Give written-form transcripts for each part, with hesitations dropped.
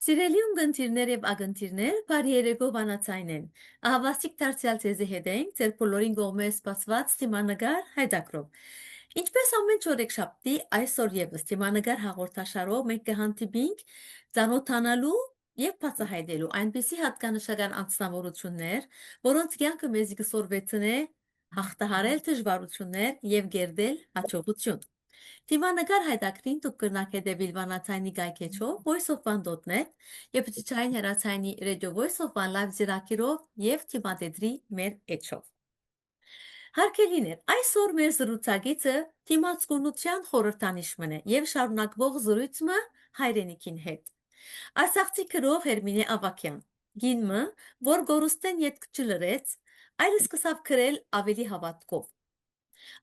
Սիրելի ունգընտիրներ եւ ագընտիրներ, բարի երեկո բանացայն են։ Ահավասիկ դարձյալ ցեզի հետ ենք, ձեր բոլորին կողմէ սպասված թիմանագար հայդակրով։ Ինչպես ամեն չորեքշաբթի, այսօր եւս թիմանագար հաղորդաշարով մենք կհանդիպենք ծանոթանալու եւ բացահայտելու այնպիսի հատկանշական անձնավորություններ, որոնց կյանքը մեզ կսորվեցնե հաղթահարել դժվարություններ եւ գերդել հաջողություն։ Թիմանագար հայդակրին դուք կրնակ հետևիլ վանացայնի գայքեչով voiceofone.net եւ փչիչային հեռացայնի Radio Voice of One Live զրակիրով եւ թիմադեդրի մեր էջով։ Հարգելիներ, այսօր մեր զրուցակիցը թիմացկունության խորհրդանիշմն է եւ շարունակվող զրույցը հայրենիքին հետ։ Արցախցի քրով Հերմինե Ավակյան, գինմը, որ գորուստեն յետք չլրեց, այլ սկսավ քրել ավելի հավատքով։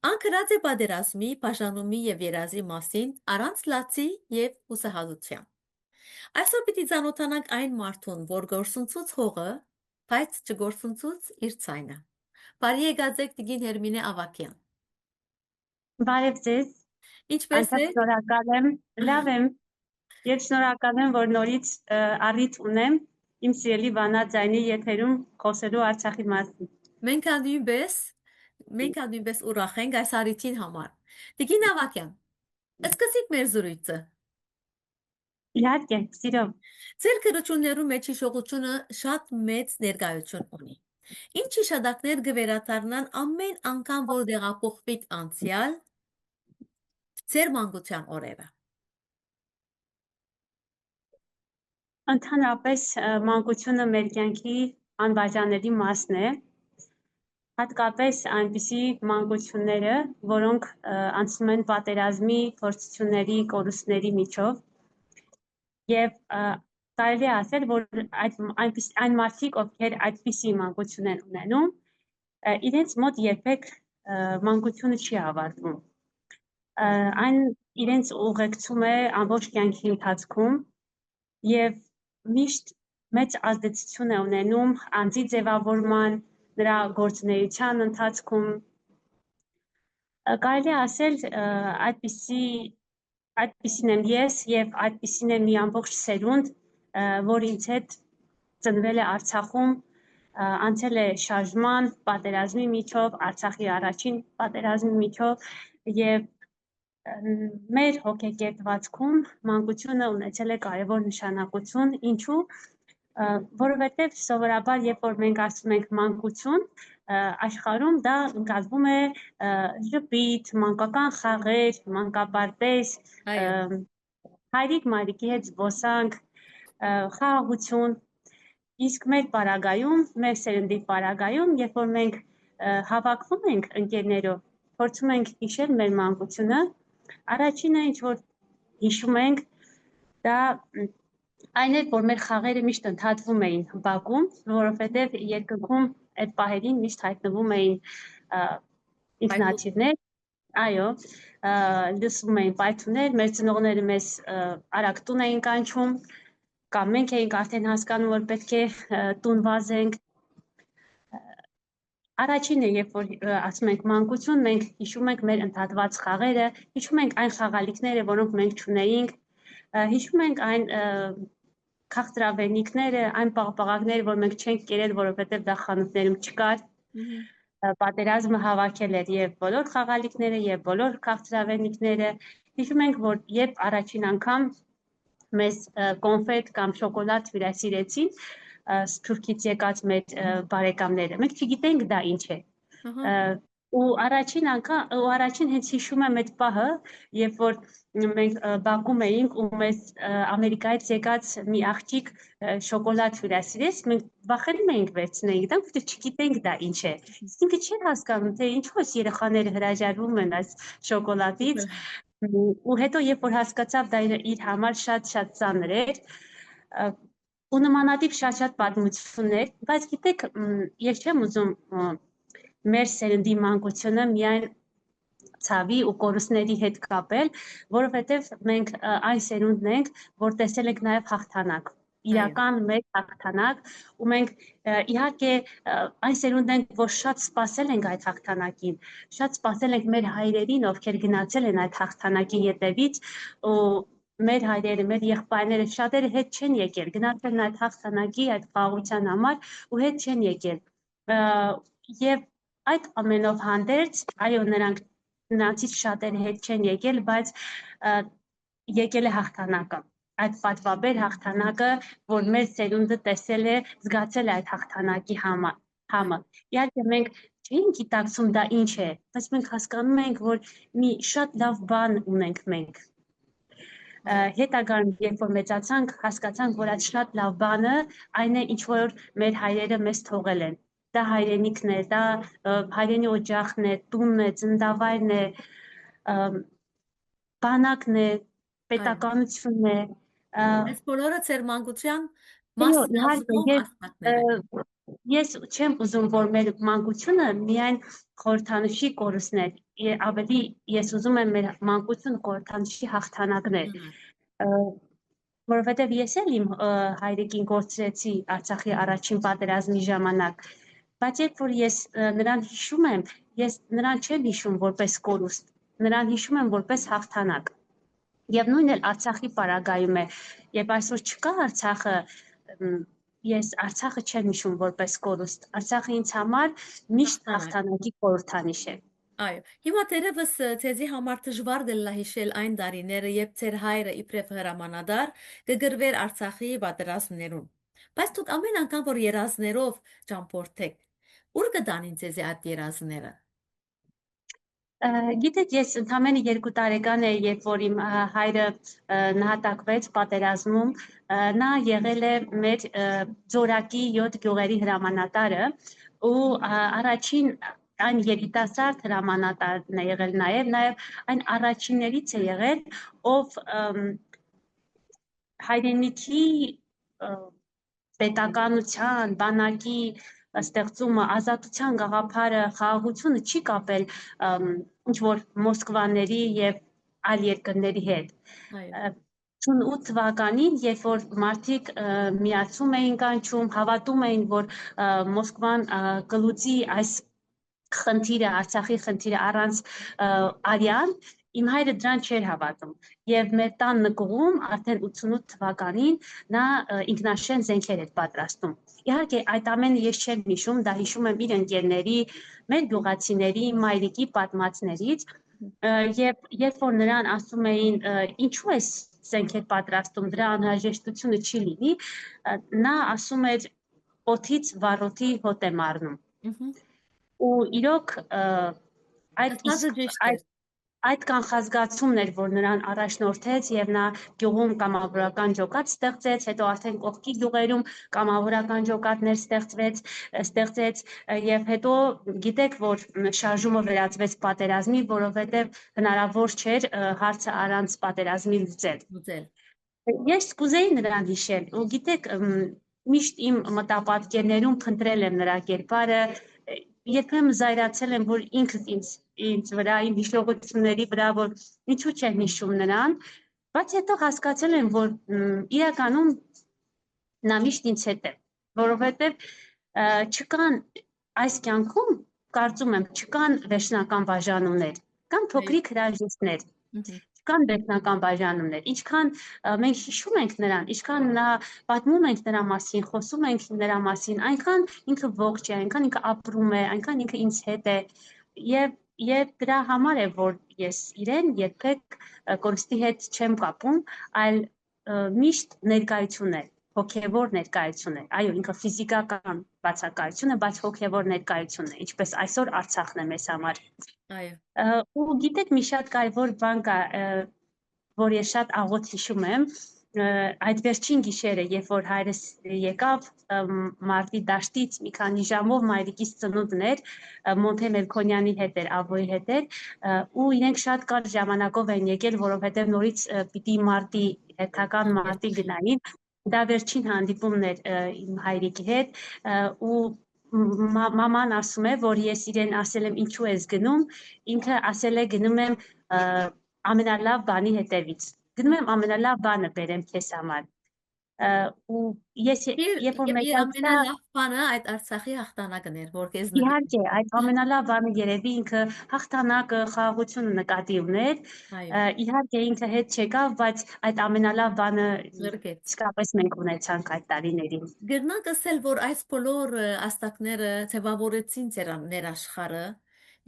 Անկրած է պատերազմի, բաժանումի եւ երազի մասին առանց լացի եւ հուսահատության։ Այսօր պիտի ծանոթանանք այն մարդուն, որ գործընծուց հողը, բայց չգործընծուց իր ցայնը։ Բարի եկած եք տիկին Հերմինե Ավակյան։ Բարև ձեզ, Ինչպես անցած եք։ շնորհակալ եմ, լավ եմ, եւ շնորհակալ եմ, որ նորից առիթ ունեմ իմ սիրելի վանաձայնի եթերում խոսելու Արցախի մասին։ Մենք նույնպես ուրախ ենք այս առիթին համար։ Տիկին Ավակյան, սկսենք մեր զրույցը։ Իհարկե, սիրով։ Ձեր գրություններում մեջ հիշողությունը շատ մեծ ներկայություն ունի։ Ինչ հիշադակներ կվերադառնան ամեն անգամ, որ դեղափոխվեք անցյալ ձեր մանկության օրերը։ Ընդհանրապես մանկությունը մեր կյանքի անբաժանելի մասն է, հատկապես այնպիսի մանկությունները, որոնք անցնում են պատերազմի, փորձությունների, կորուստների միջով, եւ կարելի է ասել, որ այն մարդիկ, ովքեր այդպիսի մանկություն են ունենում, իրենց մոտ երբեք մանկությունը չի ավարտվում։ Այն իրենց ուղեկցում է ամբողջ կյանքի ընթացքում եւ միշտ մեծ ազդեցություն է ունենում անձի ձևավորման, նրա գործունեության ընթացքում։ Կարելի է ասել, այդպիսին եմ ես եւ այդպիսին է մի ամբողջ սերունդ, որ ինձ հետ ծնվել է Արցախում, անցել է շարժման, պատերազմի միջով, Արցախի առաջին պատերազմի միջով եւ մեր հոգեկեթվածքում մանկությունը ունեցել է կարևոր նշանակություն, ինչու, որովհետեւ սովորաբար երբ որ մենք ասում ենք մանկություն, աշխարհում դա ընկալվում է ժպիտ, մանկական խաղեր, մանկապարտեզ, հայրիկ մայրիկի հետ զբոսանք, խաղաղություն, իսկ մեր պարագայում, մեր սերնդի պարագայում, երբ որ մենք հավաքվում ենք ընկերներով, փորձում ենք հիշել մեր մանկությունը, առաջինը ինչ որ հիշում ենք, դա այն էր, որ մեր խաղերը միշտ ընդհատվում էին բակում, որովհետև երկնքում այդ պահերին միշտ հայտնվում էին ինքնաթիռներ, այո, լսվում էին պայթյուններ, մեր ծնողները մեզ արագ տուն էին կանչում, կամ մենք էինք արդեն հասկանում, որ պետք է տուն վազենք։ Առաջինը, երբ որ ասում ենք մանկություն, մենք հիշում ենք մեր ընդհատված խաղերը, հիշում ենք այն խաղալիքները, որոնք մենք չունեինք, հիշում ենք այն քաղցրավենիքները, այն պաղպաղակները, որ մենք չենք կերել, որովհետև դա խանութներում չկար, պատերազմը հավաքել էր եւ բոլոր խաղալիքները եւ բոլոր քաղցրավենիքները, հիշում ենք, որ երբ առաջին անգամ մեզ կոնֆետ կամ շոկոլադ հյուրասիրեցին, Սփյուռքից եկած մեր բարեկամները, մենք չգիտենք դա ինչ է, ու առաջին հենց հիշում եմ այդ պահը, երբ որ մենք բակում էինք ու մեզ Ամերիկայից եկած մի աղջիկ շոկոլադ հյուրասիրեց, մենք վախենում էինք վերցնեինք դա, որովհետև չգիտենք դա ինչ է, ինքը չէր հասկանում, թե ինչու այս երեխաները հրաժարվում են այս շոկոլադից, ու հետո երբ որ հասկացավ դա իր համար շատ ծանր էր, ու նմանատիպ շատ պատմություններ, բայց գիտեք, ես չեմ ուզում մեր սերնդի մանկությունը միայն ցավի ու կորուստների հետ կապել, որովհետև մենք այն սերունդն ենք, որ տեսել ենք նաև հաղթանակ, իրական մեծ հաղթանակ, ու մենք իհարկե այն սերունդն ենք, որ շատ սպասել ենք այդ հաղթանակին, շատ սպասել ենք մեր հայրերին, ովքեր գնացել են այդ հաղթանակի ետևից, ու մեր հայրերը, մեր եղբայրները շատերը հետ չեն եկել, գնացել են այդ հաղթանակի, այդ խաղաղության համար ու հետ չեն եկել։ Եվ այդ ամենով հանդերձ, այո, նրանցից շատերը հետ չեն եկել, բայց եկել է հաղթանակը, այդ պատվաբեր հաղթանակը, որ մեր սերունդը տեսել է, զգացել է այդ հաղթանակի համը։ Իհարկե մենք չէինք գիտակցում դա ինչ է, բայց մենք հասկանում ենք, որ մի շատ լավ բան ունենք մենք։ Հետագան, երբ որ մեծացանք, հասկացանք, որ այդ շատ լավ բանը այն է, ինչ որ մեր հայրերը մեզ թողել են։ Դա հայրենիքն է, դա հայրենի օջախն է, տունն է, ծննդավայրն է, բանակն է, պետականությունն է։ Այս բոլորը ձեր մանկության Այո, մասին իհարկե, ազգով ասպատներ են։ ես չեմ ուզում, որ մեր մանկությունը միայն խորհրդանշի կորուստներ, ավելի ես ուզում եմ մեր մանկությունը խորհրդանշի հաղթանակներ, որովհետև ես էլ իմ հայրիկին կորցրեցի Արցախի առաջին պատերազմի ժամանակ, բայց երբ որ ես նրան հիշում եմ, ես նրան չեմ հիշում որպես կորուստ, նրան հիշում եմ որպես հաղթանակ։ Եվ նույնն էլ Արցախի պարագայում է, երբ այսօր չկա Արցախը, ես Արցախը չեմ հիշում որպես կորուստ, Արցախը ինձ համար միշտ հաղթանակի խորհրդանիշ է։ Այո, հիմա դերևս ցեզի համար դժվար դելա հիշել այն տարիները, երբ ձեր հայրը իբրև հրամանատար կգրվեր Արցախի պատերազմներում։ Բայց դուք ամեն անգամ որ երազներով ճամփորդեք, ուր կդանին ցեզի այդ երազները։ Գիտեք, ես ընդամենը 2 տարեկան էի, երբ որ իմ հայրը նահատակվեց պատերազմում, նա եղել է մեր Ձորակի 7 գյուղերի հրամանատարը ու առաջին այն երիտասարդ հրամանատարն է եղել նաև այն առաջիններից է եղել, ով հայրենիքի պետականության, բանակի ստեղծումը, ազատության գաղափարը, խաղաղությունը չի կապել ինչ որ Մոսկվաների եւ այլ երկրների հետ։ 88 թվականին, երբ որ մարդիկ միացում էին կանչում, հավատում էին, որ Մոսկվան կլուծի այս խնդիրը, Արցախի խնդիրը առանց արյան, իմ հայրը դրան չէր հավատում եւ մեր տան նկուղում արդեն 88 թվականին նա ինքնաշեն զենքեր էր պատրաստում։ Իհարկե այդ ամենը ես չեմ հիշում, դա հիշում եմ իր ընկերների, մեր գյուղացիների, մայրիկի պատմածներից, եւ երբ որ նրան ասում էին ինչու է զենքեր պատրաստում, դրա անհրաժեշտությունը չի լինի, նա ասում էր օդից վառոդի հոտ եմ առնում։ Ու իրոք այդ կանխազգացումն էր, որ նրան առաջնորդեց եւ նա գյուղում կամավորական ջոկատ ստեղծեց, հետո արդեն կողքի գյուղերում կամավորական ջոկատներ ստեղծեց եւ հետո գիտեք, որ շարժումը վերածվեց պատերազմի, որովհետեւ հնարավոր չէր հարցը առանց պատերազմի լուծել։ Ես կուզեի նրան հիշել ու գիտեք, միշտ իմ մտապատկերներում փնտրել եմ նրա կերպարը, երբեմն զայրացել եմ, որ ինքս ինձ վրա, իմ հիշողությունների վրա, որ ինչու չեմ հիշում նրան, բայց հետո հասկացել եմ, որ իրականում նա միշտ ինձ հետ է, որովհետև չկան այս կյանքում, կարծում եմ, չկան վերջնական բաժանումներ, կան փոքրիկ հրաժեշտներ, չկան վերջնական բաժանումներ, ինչքան մենք հիշում ենք նրան, ինչքան նա պատմում ենք նրա մասին, խոսում ենք նրա մասին, այնքան ինքը ողջ է, այնքան ինքը ապրում է, այնքան ինքը ինձ հետ է եւ դրա համար է, որ ես իրեն երբեք կորստի հետ չեմ կապում, այլ միշտ ներկայություն է, հոգևոր ներկայություն է, այո, ինքը ֆիզիկական բացակայություն է, բայց հոգևոր ներկայություն է, ինչպես այսօր Արցախն է մեզ համար։ Այո։ Ու գիտեք, մի շատ կարևոր բան կա, որ ես շատ աղոտ հիշում եմ, այդ վերջին գիշերը, երբ որ հայրս եկավ մարտի դաշտից մի քանի ժամով մայրիկիս ծնունդն էր, Մոնթե Մելքոնյանի հետ էր, Աբոյի հետ էր, ու իրենք շատ կարճ ժամանակով են եկել, որովհետև նորից պիտի հերթական մարտի գնային, դա վերջին հանդիպումն էր իմ հայրիկի հետ, ու մաման ասում է, որ ես իրեն ասել եմ ինչու ես գնում, ինքը ասել է գնում եմ ամենալավ բանի հետևից, գնում եմ ամենալավ բանը բերեմ քեզ համար, ու ես երբ որ Եվ մեկ իր այցա ամենալավ բանը այդ Արցախի հաղթանակն էր, որ քեզ նվիրել։ իհարկե այդ ամենալավ բանը երևի ինքը հաղթանակը, խաղաղությունը նկատի ուներ, Այո, իհարկե ինքը հետ չեկավ, բայց այդ ամենալավ բանը զրկեց։ իսկապես մենք ունեցանք այդ տարիներին։ Գրնակ ասել, որ այս բոլոր աստակները ձևավորեցին ձեր ներաշխարը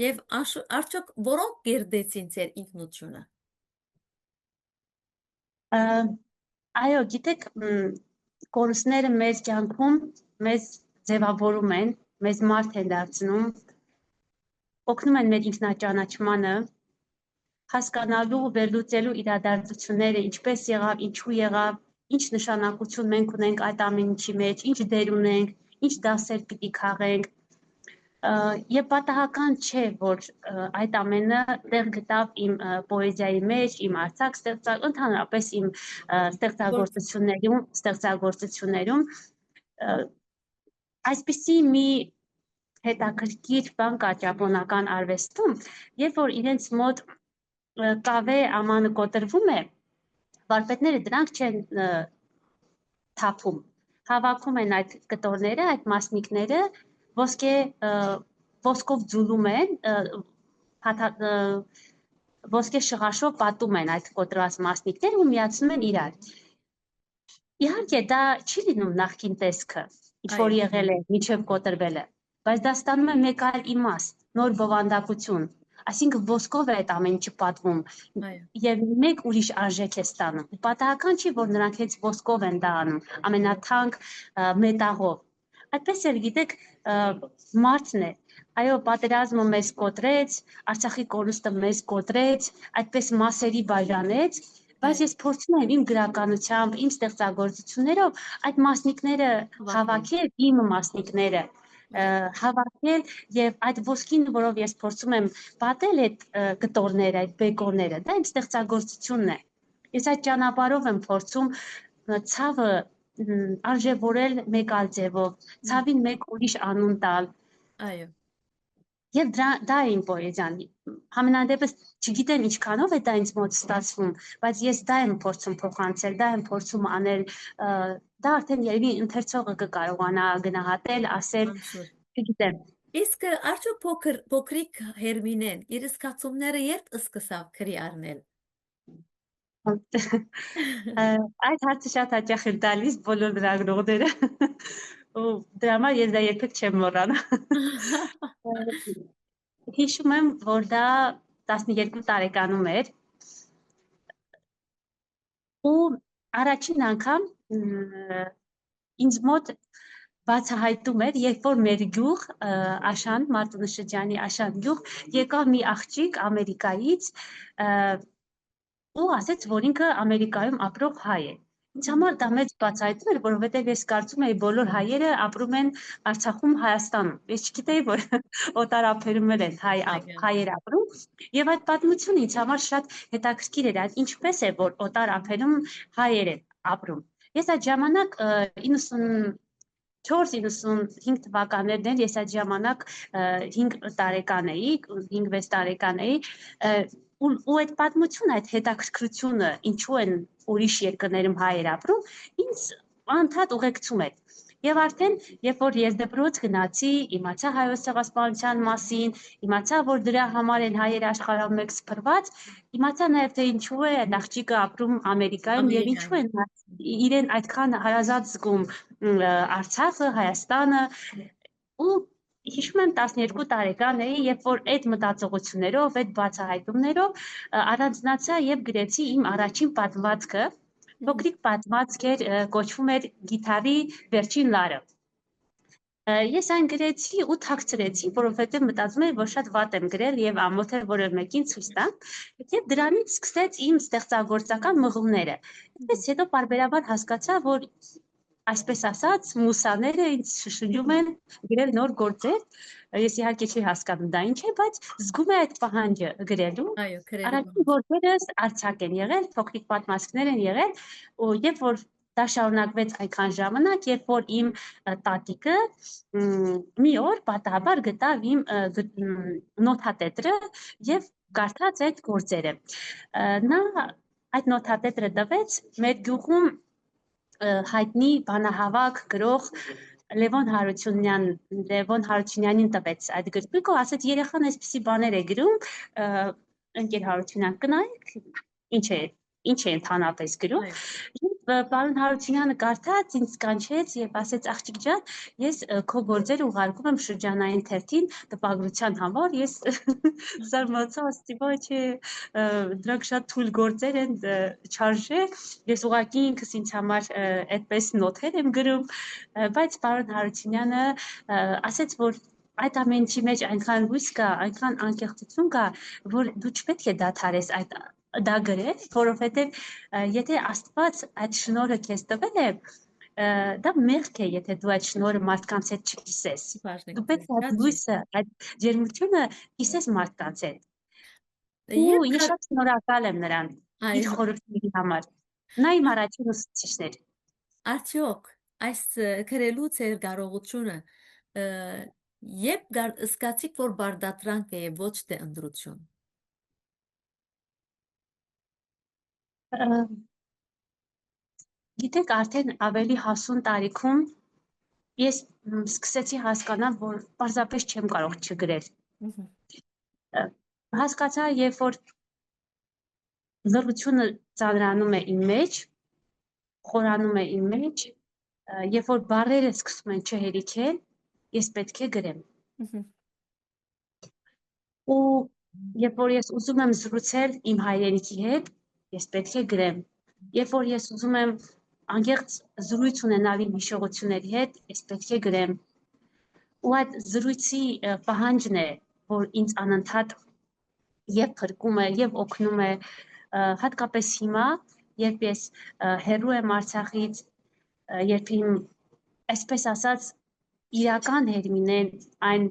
եւ արդյոք որոնք գերդեցին ձեր ինքնությունը։ Ա, Այո, գիտեք, կորուստները մեր կյանքում մեզ ձևավորում են, մեզ մարդ են դարձնում, օգնում են մեր ինքնաճանաչմանը, հասկանալու, վերլուծելու իրադարձությունները, ինչպես եղավ, ինչու եղավ, ինչ նշանակություն մենք ունենք այդ ամեն ինչի մեջ, ինչ դեր ունենք, ինչ դասեր պիտի քաղենք, եւ պատահական չէ, որ այդ ամենը տեղ գտավ իմ պոեզիայի մեջ, իմ արձակ ընդհանրապես իմ ստեղծագործություններում այսպիսի մի հետաքրքիր բան կա ճապոնական արվեստում, երբ որ իրենց մոտ կավե ամանը կոտրվում է, վարպետները դրանք չեն թափում, հավաքում են այդ կտորները, այդ մասնիկները, ոսկով ձուլում են, ոսկե շղաշով պատում են այդ կոտրված մասնիկները ու միացնում են իրար։ Իհարկե դա չի լինում նախկին տեսքը, ինչ որ Այո, եղել է, միջև կոտրվելը, բայց դա ստանում է մեկ այլ իմաստ, նոր բովանդակություն, այսինքն ոսկով է այդ ամեն ինչը պատվում այո, եւ մեկ ուրիշ արժեք է ստանում։ Պատահական չի, որ նրանք հենց ոսկով են դա անում, ամենաթանկ մետաղով։ Այդպես էլ գիտեք, մարդն է։ Այո, պատերազմը մեզ կոտրեց, Արցախի կորուստը մեզ կոտրեց, այդպես մասերի բաժանեց, բայց այո, ես փորձում եմ իմ գրականությամբ, իմ ստեղծագործություններով այդ մասնիկները հավաքել, հավաքել, իմ մասնիկները այո, հավաքել եւ այդ ոսկին, որով ես փորձում եմ պատել այդ կտորները, այդ բեկորները, դա իմ ստեղծագործությունն է։ Ես այդ ճանապարհով եմ փորձում ցավը արժևորել մեկ այլ ձևով, ցավին մեկ ուրիշ անուն տալ։ այո, Եվ դա է իմ պոեզիան։ Համենայնդեպս չգիտեմ ինչքանով է դա ինձ մոտ ստացվում, բայց ես դա եմ փորձում փոխանցել, դա եմ փորձում անել, դա արդեն երևի ընթերցողը կկարողանա գնահատել, ասել, անշուշտ։ չգիտեմ։ Իսկ արդյոք փոքրիկ Հերմինեն իր զգացումները երբ սկսավ քրի առնել։ Այդ հարցը շատ հաճախ եմ տալիս բոլոր լրագրողները։ Ու դրա համար ես դա երբեք չեմ մոռանա։ Հիշում եմ, որ դա 12 տարեկանում էր ու առաջին անգամ ինձ մոտ բացահայտում էր, երբ որ մեր գյուղ Աշան, Մարտունու շրջանի Աշան գյուղ, եկավ մի աղջիկ Ամերիկայից ու ասեց, որ ինքը Ամերիկայում ապրող հայ է։ Ինձ համար դա մեծ բացահայտում էր, որովհետև ես կարծում էի բոլոր հայերը ապրում են Արցախում, Հայաստանում։ Ես չգիտեի, որ օտար ափերում էլ են Այո, հայեր ապրում, եւ այդ պատմությունը ինձ համար շատ հետաքրքիր էր, այդ ինչպես է, որ օտար ափերում հայեր են ապրում։ Ես այդ ժամանակ 94-95 թվականներն են, ես այդ ժամանակ 5 տարեկան էի, 5-6 տարեկան էի, ու այդ պատմությունը, այդ հետաքրքրությունը, ինչու են ուրիշ երկրներում հայեր ապրում, ինձ անդադ ուղեկցում էր։ Եվ արդեն, երբ որ ես դպրոց գնացի, իմացա հայոց ցեղասպանության մասին, իմացա, որ դրա համար են հայերը աշխարհով մեկ սփռված, իմացա նաև թե ինչու է այդ աղջիկը ապրում Ամերիկայում եւ ինչու են իրեն այդքան հարազատ զգում Արցախը, Հայաստանը ու հիշում եմ 12 տարեկան էի, երբ որ այդ մտածողություններով, այդ բացահայտումներով առանձնացա եւ գրեցի իմ առաջին պատմվածքը, փոքրիկ պատմվածք էր, կոչվում էր Գիթարի վերջին լարը։ Ես այն գրեցի ու թաքցրեցի, որովհետև մտածում էի, որ շատ վատ եմ գրել եւ ամոթ է որևէ մեկին ցույց տամ, եւ դրանից սկսեց իմ ստեղծագործական մղումները։ Այդպես հետո պարբերաբար հասկացա, որ այսպես ասած, մուսաները ինձ շշնջում են գրել նոր գործեր։ Ես իհարկե չի հասկանում դա ինչ է, բայց զգում եմ այդ պահանջը գրելու։ այո, քրելու Առաջին բանջ։ գործերս Արցախ են եղել, փոքրիկ պատմվածքներ են եղել, ու երբ որ դա շարունակվեց այնքան ժամանակ, երբ որ իմ տատիկը մի օր պատահաբար գտավ իմ նոթատետրը եւ կարդաց այդ գործերը։ Նա այդ նոթատետրը տվեց մեր գյուղում հայտնի բանահավաք գրող Լևոն Հարությունյանին տվեց այդ գրքույկը, ասեց երեխան այսպիսի բաներ է գրում, ընկեր Հարությունյան կնայեք, ինչ է ընդհանրապես գրում։ Պարոն Հարությունյանը կարդաց, ինձ կանչեց եւ ասեց աղջիկ ջան, ես քո գործերը ուղարկում եմ շրջանային թերթին տպագրության համար, ես զարմացա, ասեցի, ոչ, դրանք շատ թույլ գործեր են, չարժե, ես ուղղակի ինքս ինձ համար այդպես նոթեր եմ գրում, բայց պարոն Հարությունյանը ասեց, որ այդ ամենի մեջ այնքան լույս կա, այնքան անկեղծություն կա, որ դու չպետք է դադարես դա գրել, որովհետև եթե Աստված այդ շնորհը քեզ տվել է, դա մեղք է, եթե դու այդ շնորհը մարդկանց հետ չկիսես։ Դու պետք է այդ լույսը, այդ ջերմությունը կիսես մարդկանց հետ։ Ու ես շատ շնորհակալ եմ նրան իր խորհուրդների համար։ Նա իմ առաջին ուսուցիչն էր։ Արդյոք այս գրելու ձեր կարողությունը երբ զգացիք, որ բարդատրանք է ոչ թե ընտրություն։ Գիտեք, արդեն ավելի հասուն տարիքում ես սկսեցի հասկանալ, որ պարզապես չեմ կարող չգրել։ Հասկացա, երբ որ լռությունը ծանրանում է իմ մեջ, խորանում է իմ մեջ, երբ որ բառերը սկսում են չհերիքել, ես պետք է գրեմ։ Ու երբ որ ես ուզում եմ զրուցել իմ հայրենիքի հետ, ես պետք է գրեմ։ Երբ որ ես ուզում եմ անկեղծ զրույց ունենալ իմ հիշողությունների հետ, ես պետք է գրեմ։ Ու այդ զրույցի պահանջն է, որ ինձ անընդհատ եւ փրկում է, եւ օգնում է, հատկապես հիմա, երբ ես հեռու եմ Արցախից, երբ իմ, այսպես ասած, իրական Հերմինեն, այն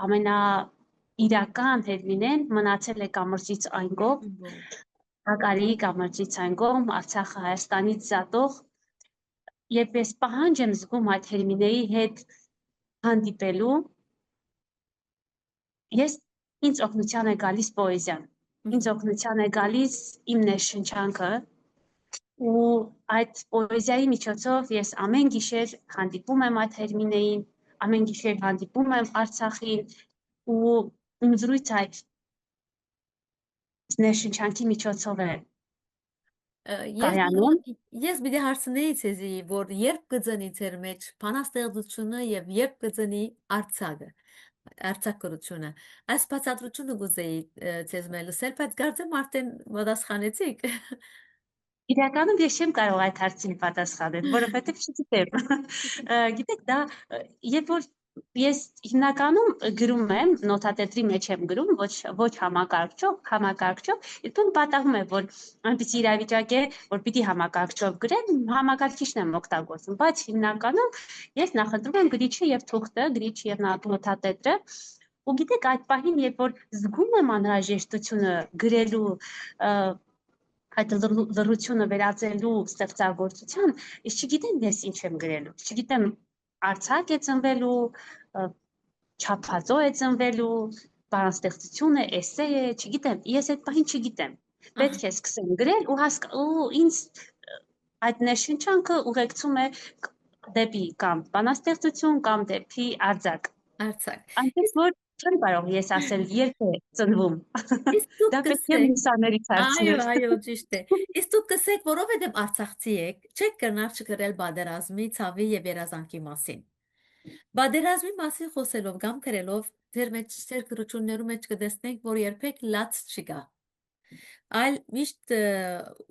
ամենաիրական Հերմինեն մնացել է կամրջից այն կողմ, Հակարիի կամրջից այն կողմ, Արցախը Հայաստանից զատող, երբ ես պահանջ եմ զգում այդ Հերմինեի հետ հանդիպելու, ինձ օգնության է գալիս պոեզիան, ինձ օգնության է գալիս իմ ներշնչանքը, ու այդ պոեզիայի միջոցով ես ամեն գիշեր հանդիպում եմ այդ Հերմինեին, ամեն գիշեր հանդիպում եմ Արցախին, ու իմ զրույցը այդ ներշնչանքի միջոցով է կայանում։ Ես պիտի հարցնեի ցեզի, որ երբ կծնի ձեր մեջ բանաստեղծությունը եւ երբ կծնի արձակը, արձակուրությունը։ Այս բացատրությունը գուզեի ցեզ մել լսել, բայց կարծեմ արդեն պատասխանեցիք։ Իրականում ես չեմ կարող այդ հարցին պատասխանել, որովհետև չգիտեմ։ Գիտեք, դա երբ որ ես հիմնականում գրում եմ, նոթատետրի մեջ եմ գրում, ոչ համակարգչով, այդպես պատահում է, որ այնպիսի իրավիճակ է, որ պիտի համակարգչով գրեմ, համակարգիչն եմ օգտագործում, բայց հիմնականում ես նախընտրում եմ գրիչը եւ թուղթը, գրիչը եւ նոթատետրը, ու գիտեք, այդ պահին, երբ որ զգում եմ անհրաժեշտությունը գրելու այդ լռությունը վերածելու ստեղծագործության, ես չգիտեմ ես ինչ եմ գրելու, չգիտեմ արձակ է ծնվելու, չափածո է ծնվելու, բանաստեղծություն է, էսե է, չգիտեմ, ես այդ պահին չգիտեմ, պետք է սկսեմ գրել ու ինձ այդ ներշնչանքը ուղեկցում է դեպի կամ բանաստեղծություն կամ դեպի արձակ։ Այնպես որ չեմ կարող ես ասել երբ է ծնվում։ Դա պետք է մուսաներից հարցնել։ Այո, ճիշտ է։ Իսկ դուք կսեք, որովհետև արցախցի եք, չեք կրնար չգրել բادرազմի, ցավի եւ երազանքի մասին։ Բادرազմի մասին խոսելով կամ գրելով ձեր մեջ ձեր գրություններում մեջ կտեսնենք, որ երբեք լաց չկա։ Այլ միշտ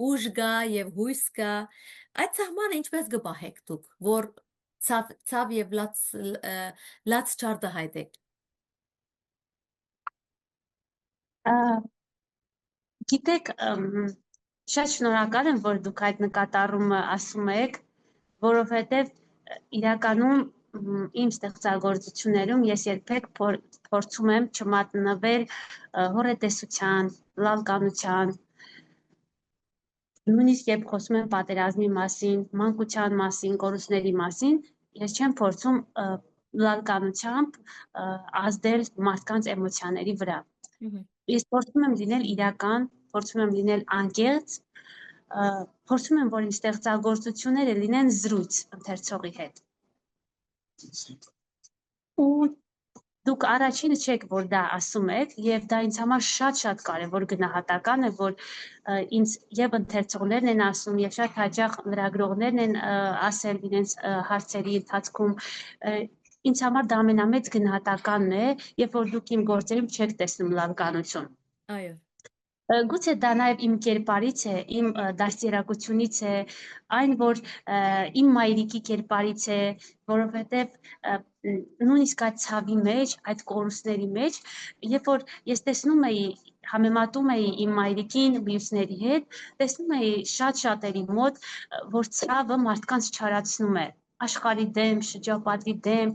ուժ կա եւ հույս կա։ Այդ սահմանը ինչպես կպահեք դուք, որ ցավ եւ լաց չարտահայտեք։ Գիտեք, շատ շնորհակալ եմ, որ դուք այդ նկատառումը ասում եք, որովհետև իրականում իմ ստեղծագործություններում ես երբեք փորձում եմ չմատնվել հոռետեսության, լալկանության, նույնիսկ երբ խոսում եմ պատերազմի մասին, մանկության մասին, կորուստների մասին, ես չեմ փորձում լալկանությամբ ազդել մարդկանց էմոցիաների վրա։ Ես փորձում եմ լինել իրական, փորձում եմ լինել անկեղծ, փորձում եմ, որ իմ ստեղծագործությունները լինեն զրույց ընթերցողի հետ։ Ու դուք առաջինը չեք, որ դա ասում եք, եւ դա ինձ համար շատ կարեւոր գնահատական է, որ ինձ եւ ընթերցողներն են ասում, եւ շատ հաճախ լրագրողներն են ասել իրենց հարցերի ընթացքում, ինձ համար դա ամենամեծ գնահատականն է, երբ որ դուք իմ գործերում չեք տեսնում լավկանություն։ Այո։ Գուցե դա նաև իմ կերպարից է, իմ դաստիարակությունից է, այն որ իմ մայրիկի կերպարից է, որովհետև նույնիսկ այդ ցավի մեջ, այդ կորուստների մեջ, երբ որ ես տեսնում էի, համեմատում էի իմ մայրիկին մյուսների հետ, տեսնում էի շատերի մոտ, որ ցավը մարդկանց չարացնում է, աշխարհի դեմ, շրջապատի դեմ,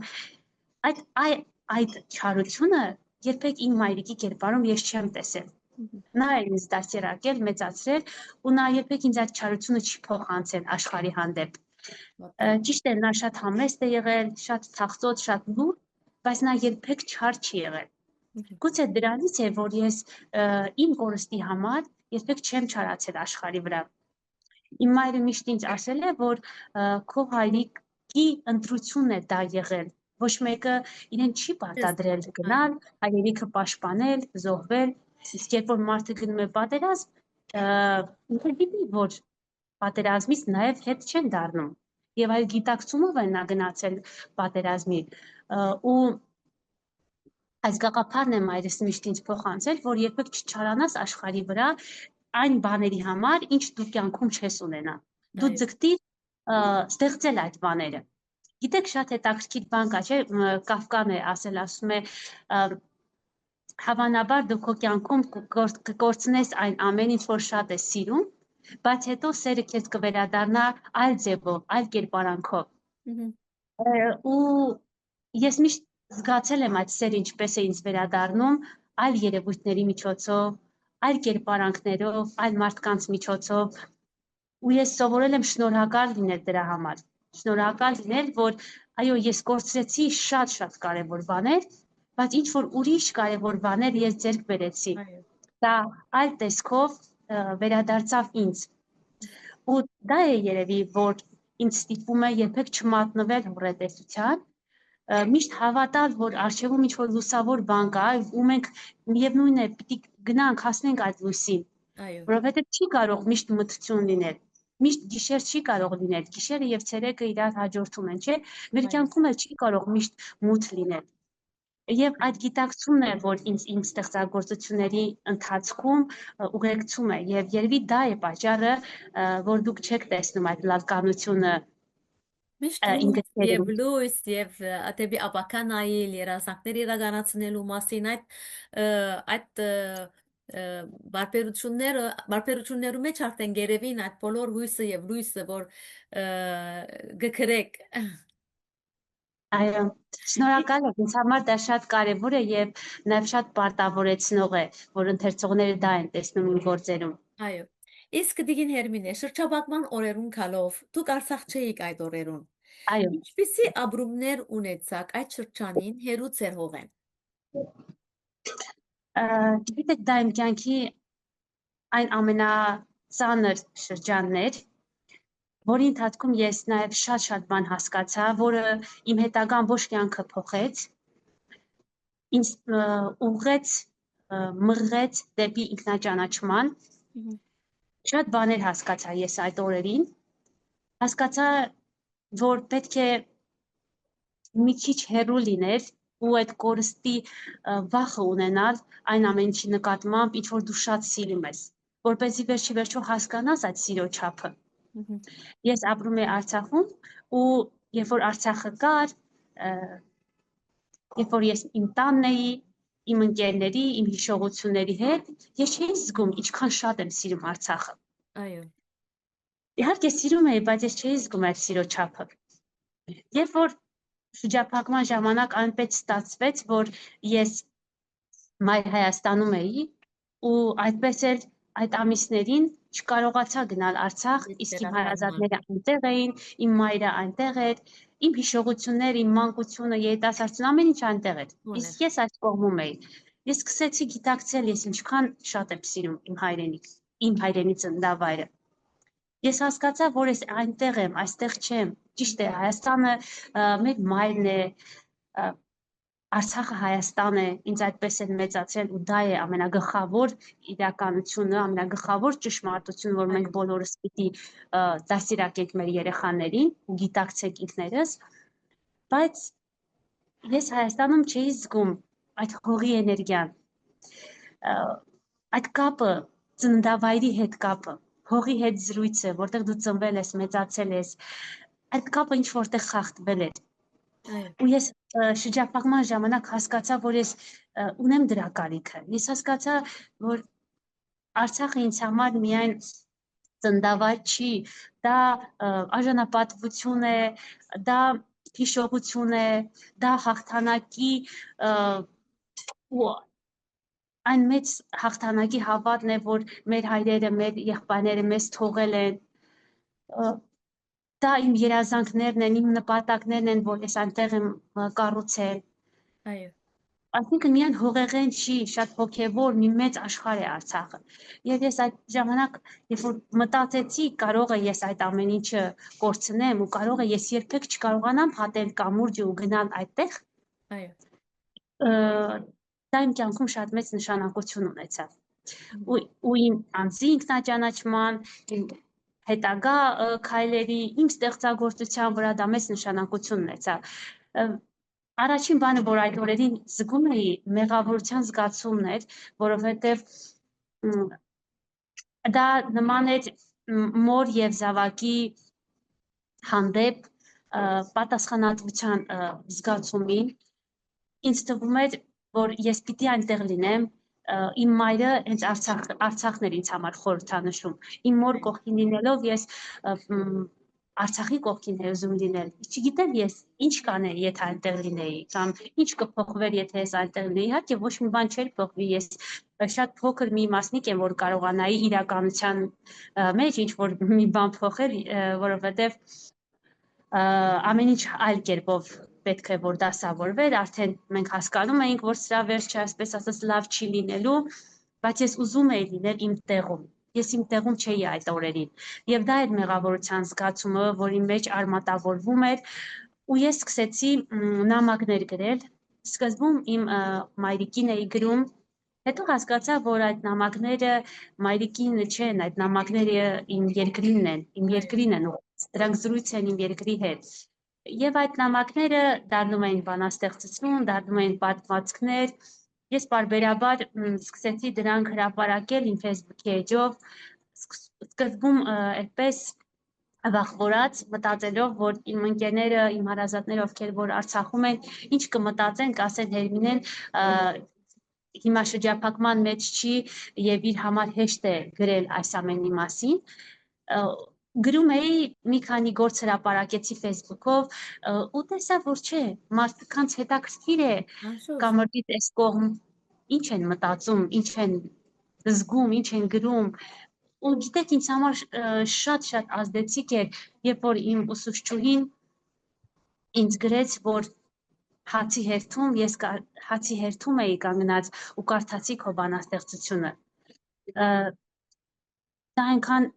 այդ չարությունը երբեք իմ մայրիկի կերպարում ես չեմ տեսել։ Նա է ինձ դաստիարակել, մեծացրել ու նա երբեք ինձ այդ չարությունը չի փոխանցել աշխարհի հանդեպ։ Ճիշտ է, նա շատ համեստ է եղել, շատ թախծոտ, շատ լուր, բայց նա երբեք չար չի եղել։ Գուցե դրանից է, որ ես իմ կորստի համար երբեք չեմ չարացել աշխարհի վրա։ Իմ մայրը միշտ ինձ ասել է, որ քո հայրիկի ընտրությունն է դա եղել։ Ոչ մեկը իրեն չի պարտադրել գնալ, հայրենիքը պաշտպանել, զոհվել։ Իսկ երբ որ մարդը գնում է պատերազմ, ինքը գիտի, որ պատերազմից նաև հետ չեն դառնում։ Եվ այդ գիտակցումով է նա գնացել պատերազմի։ Ու այս գաղափարն է մայրս միշտ ինձ փոխանցել, որ երբեք չչարանաս աշխարհի վրա այն բաների համար, ինչ դու կյանքում չես ունենա։ Դու ձգտիր ստեղծել այդ բաները։ Գիտեք, շատ հետաքրքիր բան կա, չէ՞, Կաֆկան է ասել, ասում է հավանաբար դու քո կյանքում կկորցնես այն ամեն ինչ, որ շատ ես սիրում, բայց հետո սերը քեզ կվերադառնա այլ ձևով, այլ կերպարանքով։ Ու ես միշտ զգացել եմ այդ սերը ինչպես է ինձ վերադառնում այլ երևույթների միջոցով, այլ կերպարանքներով, այլ մարդկանց միջոցով։ Ու ես սովորել եմ շնորհակալ լինել դրա համար։ Շնորհակալ լինել, որ այո, ես կորցրեցի շատ կարևոր բաներ, բայց ինչ որ ուրիշ կարևոր բաներ ես ձեռք բերեցի։ Դա այլ տեսքով վերադարձավ ինձ։ Ու դա է երևի, որ ինձ ստիպում է երբեք չմատնվել հոռետեսության, միշտ հավատալ, որ առջևում ինչ որ լուսավոր բան կա, ու մենք միևնույն է պիտի գնանք, հասնենք այդ լույսին։ Որովհետև չի կարող միշտ մթություն լինել։ Միշտ գիշեր չի կարող լինել։ Գիշերը եւ ցերեկը իրար հաջորդում են, չէ՞։ Մեր կյանքում էլ չի կարող միշտ մութ լինել։ Եվ այդ գիտակցումն է, որ ինձ իմ ստեղծագործությունների ընթացքում ուղեկցում է, եւ երևի դա է պատճառը, որ դուք չեք տեսնում այդ լավկանությունը Միշտ եւ լույս եւ ատեբի ապականայիլ երազանքներ իրականացնելու մասին այդ բարբերություններու մեջ արդեն գերևին այդ բոլոր հույսը եւ լույսը, որ գկրեք։ Այո, շնորհակալ եմ, ինձ համար դա շատ կարևոր է եւ նաեւ շատ պարտավորեցնող է, որ ընթերցողները դա են տեսնում իմ գործերում։ Այո։ Իսկ դիգին Հերմինե, շրջապատման օրերուն գալով, դուք Արցախ չէիք այդ օրերուն։ Այո։ Ինչպիսի ապրումներ ունեցաք այդ շրջանին հերու ձեր հողեն։ Գիտեք, դա իմ կյանքի այն ամենածանր շրջանն էր, որի ընթացքում ես նաև շատ բան հասկացա, որը իմ հետագան ոչ կյանքը փոխեց, ինձ ուղղեց, մղեց դեպի ինքնաճանաչման։ Շատ բաներ հասկացա ես այդ օրերին։ Հասկացա, որ պետք է մի քիչ հեռու լինել ու այդ կորստի վախը ունենալ այն ամեն ինչի նկատմամբ, ինչ որ դու շատ սիրում ես, որպեսզի վերջիվերջո հասկանաս այդ սիրո չափը։ Ես ապրում եմ Արցախում ու երբ որ Արցախը կար, երբ որ ես իմ տանն էի, իմ ընկերների, իմ հիշողությունների հետ, ես չէի զգում ինչքան շատ եմ սիրում Արցախը։ Այո։ Իհարկե սիրում էի, բայց ես չէի զգում այդ սիրո չափը։ Երբ որ շրջափակման ժամանակ այնպես ստացվեց, որ ես Մայր Հայաստանում էի ու այդպես էլ այդ ամիսներին չկարողացա գնալ Արցախ, իսկ իմ հարազատները այնտեղ էին, իմ մայրը այնտեղ էր, իմ հիշողությունները, իմ մանկությունը, երիտասարդությունը, ամեն ինչ այնտեղ էր։ Իսկ ես այս կողմում էի։ Ես սկսեցի գիտակցել, ես ինչքան շատ եմ սիրում իմ հայրենի ծննդավայրը։ Ես հասկացա, որ ես այնտեղ եմ, այստեղ չեմ։ Ճիշտ է, Հայաստանը մեր մայրն է, Արցախը Հայաստան է, ինձ այդպես են մեծացրել ու դա է ամենագլխավոր իրականությունը, ամենագլխավոր ճշմարտությունը, որ մենք բոլորս պիտի դաստիարակենք մեր երեխաներին ու գիտակցենք ինքներս, բայց ես Հայաստանում չէի զգում այդ հողի էներգիան, այդ կապը, ծննդավայրի հետ կապը, հողի հետ զրույցը, որտեղ դու ծնվել ես, մեծացել ես, այդ կապը ինչ որտեղ խախտվել էր։ Ու ես շրջափակման ժամանակ հասկացա, որ ես ունեմ դրա կարիքը։ Ես հասկացա, որ Արցախը ինձ համար միայն ծննդավայր չի, դա արժանապատվություն է, դա հիշողություն է, դա հաղթանակի ու այն մեծ հաղթանակի հավատն է, որ մեր հայրերը, մեր եղբայրները մեզ թողել են, դա իմ երազանքներն են, իմ նպատակներն են, որ ես այնտեղ եմ կառուցել։ Այո։ Այսինքն միայն հողեղեն չի, շատ հոգևոր մի մեծ աշխարհ է Արցախը։ Եվ ես այդ ժամանակ, երբ որ մտածեցի, կարող է ես այդ ամեն ինչը կորցնեմ ու կարող է ես երբեք չկարողանամ հատել կամուրջը ու գնալ այդտեղ։ Այո։ Դա իմ կյանքում շատ մեծ նշանակություն ունեցավ։ Ու իմ անձի ինքնաճանաչման, իմ հետագա քայլերի, իմ ստեղծագործության վրա դա մեծ նշանակություն ունեցավ։ Առաջին բանը, որ այդ օրերին զգում էի, մեղավորության զգացումն էր, որովհետև դա նման էր մոր եւ զավակի հանդեպ պատասխանատվության զգացումին։ Ինձ թվում էր, որ ես պիտի այնտեղ լինեմ, իմ մայրը հենց Արցախն էր ինձ համար խորհրդանշում։ Իմ մոր կողքին լինելով ես Արցախի կողքին է ուզում լինել։ Չգիտեմ ես ինչ կանեի, եթե այնտեղ լինեի, կամ ինչ կփոխվեր, եթե ես այնտեղ լինեի։ Իհարկե ոչ մի բան չէր փոխվի, ես շատ փոքր մի մասնիկ եմ, որ կարողանայի իրականության մեջ ինչ որ մի բան փոխել, որովհետև ամեն ինչ այլ կերպով պետք է որ դասավորվեր, արդեն մենք հասկանում էինք, որ սրա վերջը, այսպես ասած, լավ չի լինելու, բայց ես ուզում էի լինել իմ տեղում։ Ես իմ տեղում չէի այդ օրերին։ Եվ դա էր մեղավորության զգացումը, որի մեջ արմատավորվում էր, ու ես սկսեցի նամակներ գրել։ Սկզբում իմ մայրիկին էի գրում, հետո հասկացա, որ այդ նամակները մայրիկին չեն, այդ նամակները իմ երկրինն են, իմ երկրին են ուղղված, դրանք զրույց են իմ երկրի հետ։ Եվ այդ նամակները դառնում էին բանաստեղծություն, դառնում էին պատմվածքներ։ Ես պարբերաբար սկսեցի դրանք հրապարակել իմ Facebook-ի էջով, սկզբում այդպես վախվորած, մտածելով, որ իմ ընկերները, իմ հարազատները, ովքեր որ Արցախում են, ինչ կմտածեն, կասեն Հերմինեն հիմա շրջափակման մեջ չի եւ իր համար հեշտ է գրել այս ամենի մասին։ Գրում էի, մի քանի գործ հրապարակեցի Facebook-ով ու տեսա, որ չէ, մարդկանց հետաքրքիր է կամրջի այս կողմ ինչ են մտածում, ինչ են զգում, ինչ են գրում։ Ու գիտեք, ինձ համար շատ ազդեցիկ էր, երբ որ իմ ուսուցչուհին ինձ գրեց, որ հացի հերթում, ես հացի հերթում էի կանգնած ու կարդացի քո բանաստեղծությունը։ Դա այնքան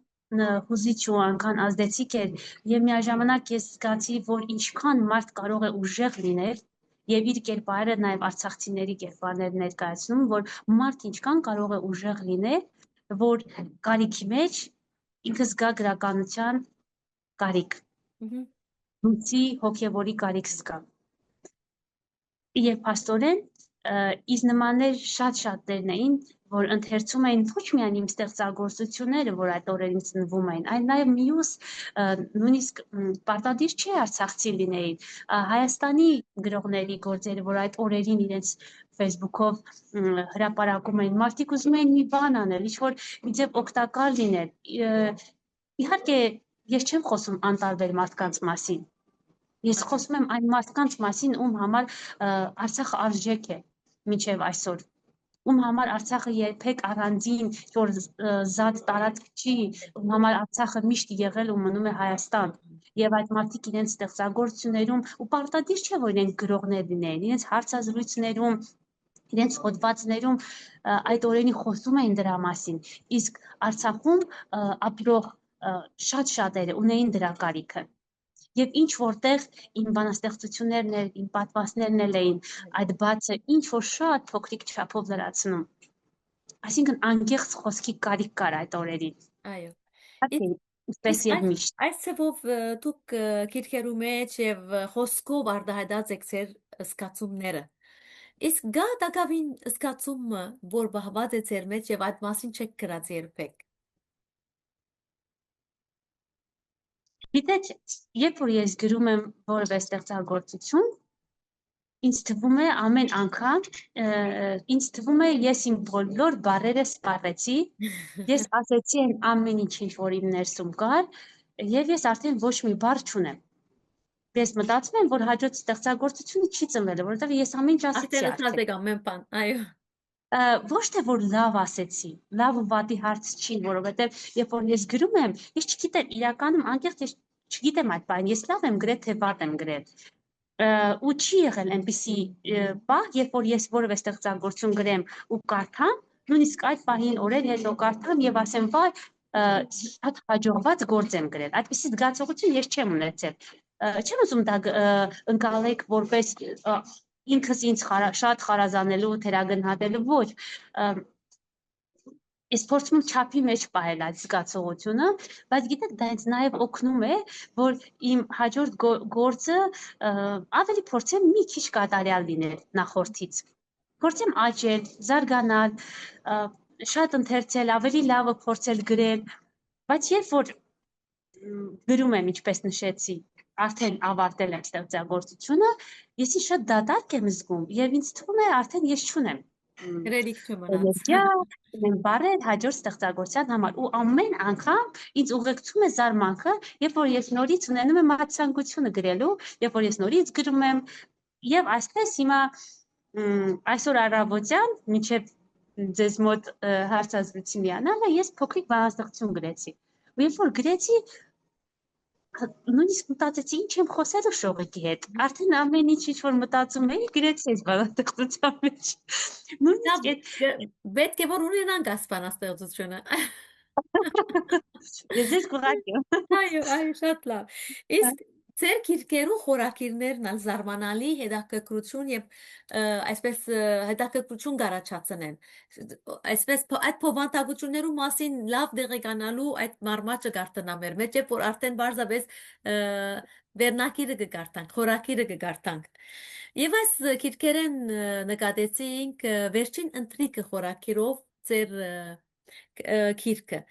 հուզիչ ու այնքան ազդեցիկ էր, եւ միաժամանակ ես զգացի, որ ինչքան մարդ կարող է ուժեղ լինել, եւ իր կերպարը նաեւ արցախցիների կերպարներ ներկայացնում, որ մարդ ինչքան կարող է ուժեղ լինել, որ կարիքի մեջ ինքը զգա գրականության կարիք։ Լույսի հոգևորի կարիք զգա։ Եվ փաստորեն իր նմաններ շատ-շատերն էին, որ ընթերցում էին ոչ միայն իմ ստեղծագործությունները, որ այդ օրերին ծնվում էին, այլ նաև մյուս նույնիսկ պարտադիր չի արցախցի լինեին, Հայաստանի գրողների գործերը, որ այդ օրերին իրենց Facebook-ով հրապարակում էին, մարդիկ ուզում էին մի բան անել, ինչ-որ մի ձև օգտակար լինել։ Իհարկե, ես չեմ խոսում անտարբեր մարդկանց մասին։ Ես խոսում եմ այն մարդկանց մասին, ում համար Արցախը արժեք է մինչև այսօր, ում համար Արցախը երբեք առանձին որ զատ տարածք չի, ում համար Արցախը միշտ եղել ու մնում է Հայաստան։ Եվ այդ մարդիկ իրենց ստեղծագործություններում ու պարտադիր չէ, որ իրենք գրողներ լինեին, իրենց հարցազրույցներում, իրենց հոդվածներում այդ օրերին խոսում էին դրա մասին։ Իսկ Արցախում ապրող շատ շատերը ունեին դրա կարիքը։ Եվ ինչ որտեղ իմ բանաստեղծություններն էլ, իմ պատմվածքներն էլ էին այդ բացը ինչ որ շատ փոքրիկ չափով լրացնում։ Այսինքն անկեղծ խոսքի կարիք կար այդ օրերին։ Այո։ Հատի, Իսկ ինչպես եւ միշտ։ այս ցավով դուք քիրքերու մեջ եւ խոսքով արտահայտած եք ձեր զգացումները։ Իսկ գա դակավին զգացումը, որ բահված է ձեր մեջ եւ այդ մասին չեք գրած երբեք։ Գիտեք, երբ որ ես գրում եմ որևէ ստեղծագործություն, ինձ թվում է ամեն անգամ, ինձ թվում է ես իմ բոլոր բառերը սպառեցի, ես ասեցի այն ամեն ինչ որ իմ ներսում կար, եւ ես արդեն ոչ մի բառ չունեմ։ Ես մտածում եմ, որ հաջորդ ստեղծագործությունը չի ծնվել, որովհետեւ ես ամեն ինչ ասեցի Արդեն արդեն։ ասած եք ամեն բան, այո։ Ոչ թե որ լավ ասեցի, լավ ու վատի հարց չի, որովհետեւ երբ որ ես գրում եմ, ես չգիտեմ իրականում անկեղծ ես չգիտեմ այդ բանը, ես լավ եմ գրել թե վատ եմ գրել։ Ու չի եղել այնպիսի պահ, երբ որ ես որևէ ստեղծագործություն գրեմ ու կարդամ, նույնիսկ այդ պահին օրեր հետո կարդամ եւ ասեմ, վայ, շատ հաջողված գործ եմ գրել։ Այդպիսի զգացողություն ես չեմ ունեցել։ Չեմ ուզում դա ընկալեք որպես ինքս ինձ շատ խարազանելու, թերագնահատելու, ոչ։ Ես փորձում եմ չափի մեջ պահել այդ զգացողությունը, բայց գիտեք, դա ինձ նաև օգնում է, որ իմ հաջորդ գործը ավելի փորձեմ մի քիչ կատարյալ լինել նախորդից։ Փորձեմ աճել, զարգանալ, շատ ընթերցել, ավելի լավը փորձել գրել, բայց երբ որ գրում եմ, ինչպես նշեցի, արդեն ավարտել եմ ստեղծագործությունը, ես շատ դատարկ եմ զգում եւ ինձ թվում է արդեն ես չունեմ Գրելիք չմնաց։ էներգիա, ունեմ բառեր հաջորդ ստեղծագործության համար ու ամեն անգամ ինձ ուղեկցում է զարմանքը, երբ որ ես նորից ունենում եմ այդ ցանկությունը գրելու, երբ որ ես նորից գրում եմ եւ այսպես հիմա այսօր առավոտյան մինչեւ ձեզ մոտ հարցազրույցի միանալը ես փոքրիկ բանաստեղծություն գրեցի։ Ու երբ որ գրեցի, նույնիսկ մտածեցի ինչ եմ խոսելու շողիկի հետ։ Արդեն ամեն ինչ որ մտածում էի, գրեցի այս բանաստեղծության մեջ։ Նույնիսկ այդ Պետք է որ ունենանք ասպանաստեղծությունը։ ես ձեզ կուղարկեմ։ Այո, այո, շատ լավ։ Իսկ ձեր քիրքերու խորակիրներն ալ զարմանալի հետաքրքրություն եւ այսպես հետաքրքրություն գարաչացնեն։ Այսպես այդ փոխանցություններու մասին լավ դեղեկանալու այդ մարմաճը գարտնա մեր մեջ է, որ արդեն բարձրապես վերնակիրը կգարտանք, խորակիրը կգարտանք։ Եվ այս քիրքերեն նկատեցինք վերջին ընթրիկը խորակիրով ձեր քիրքը։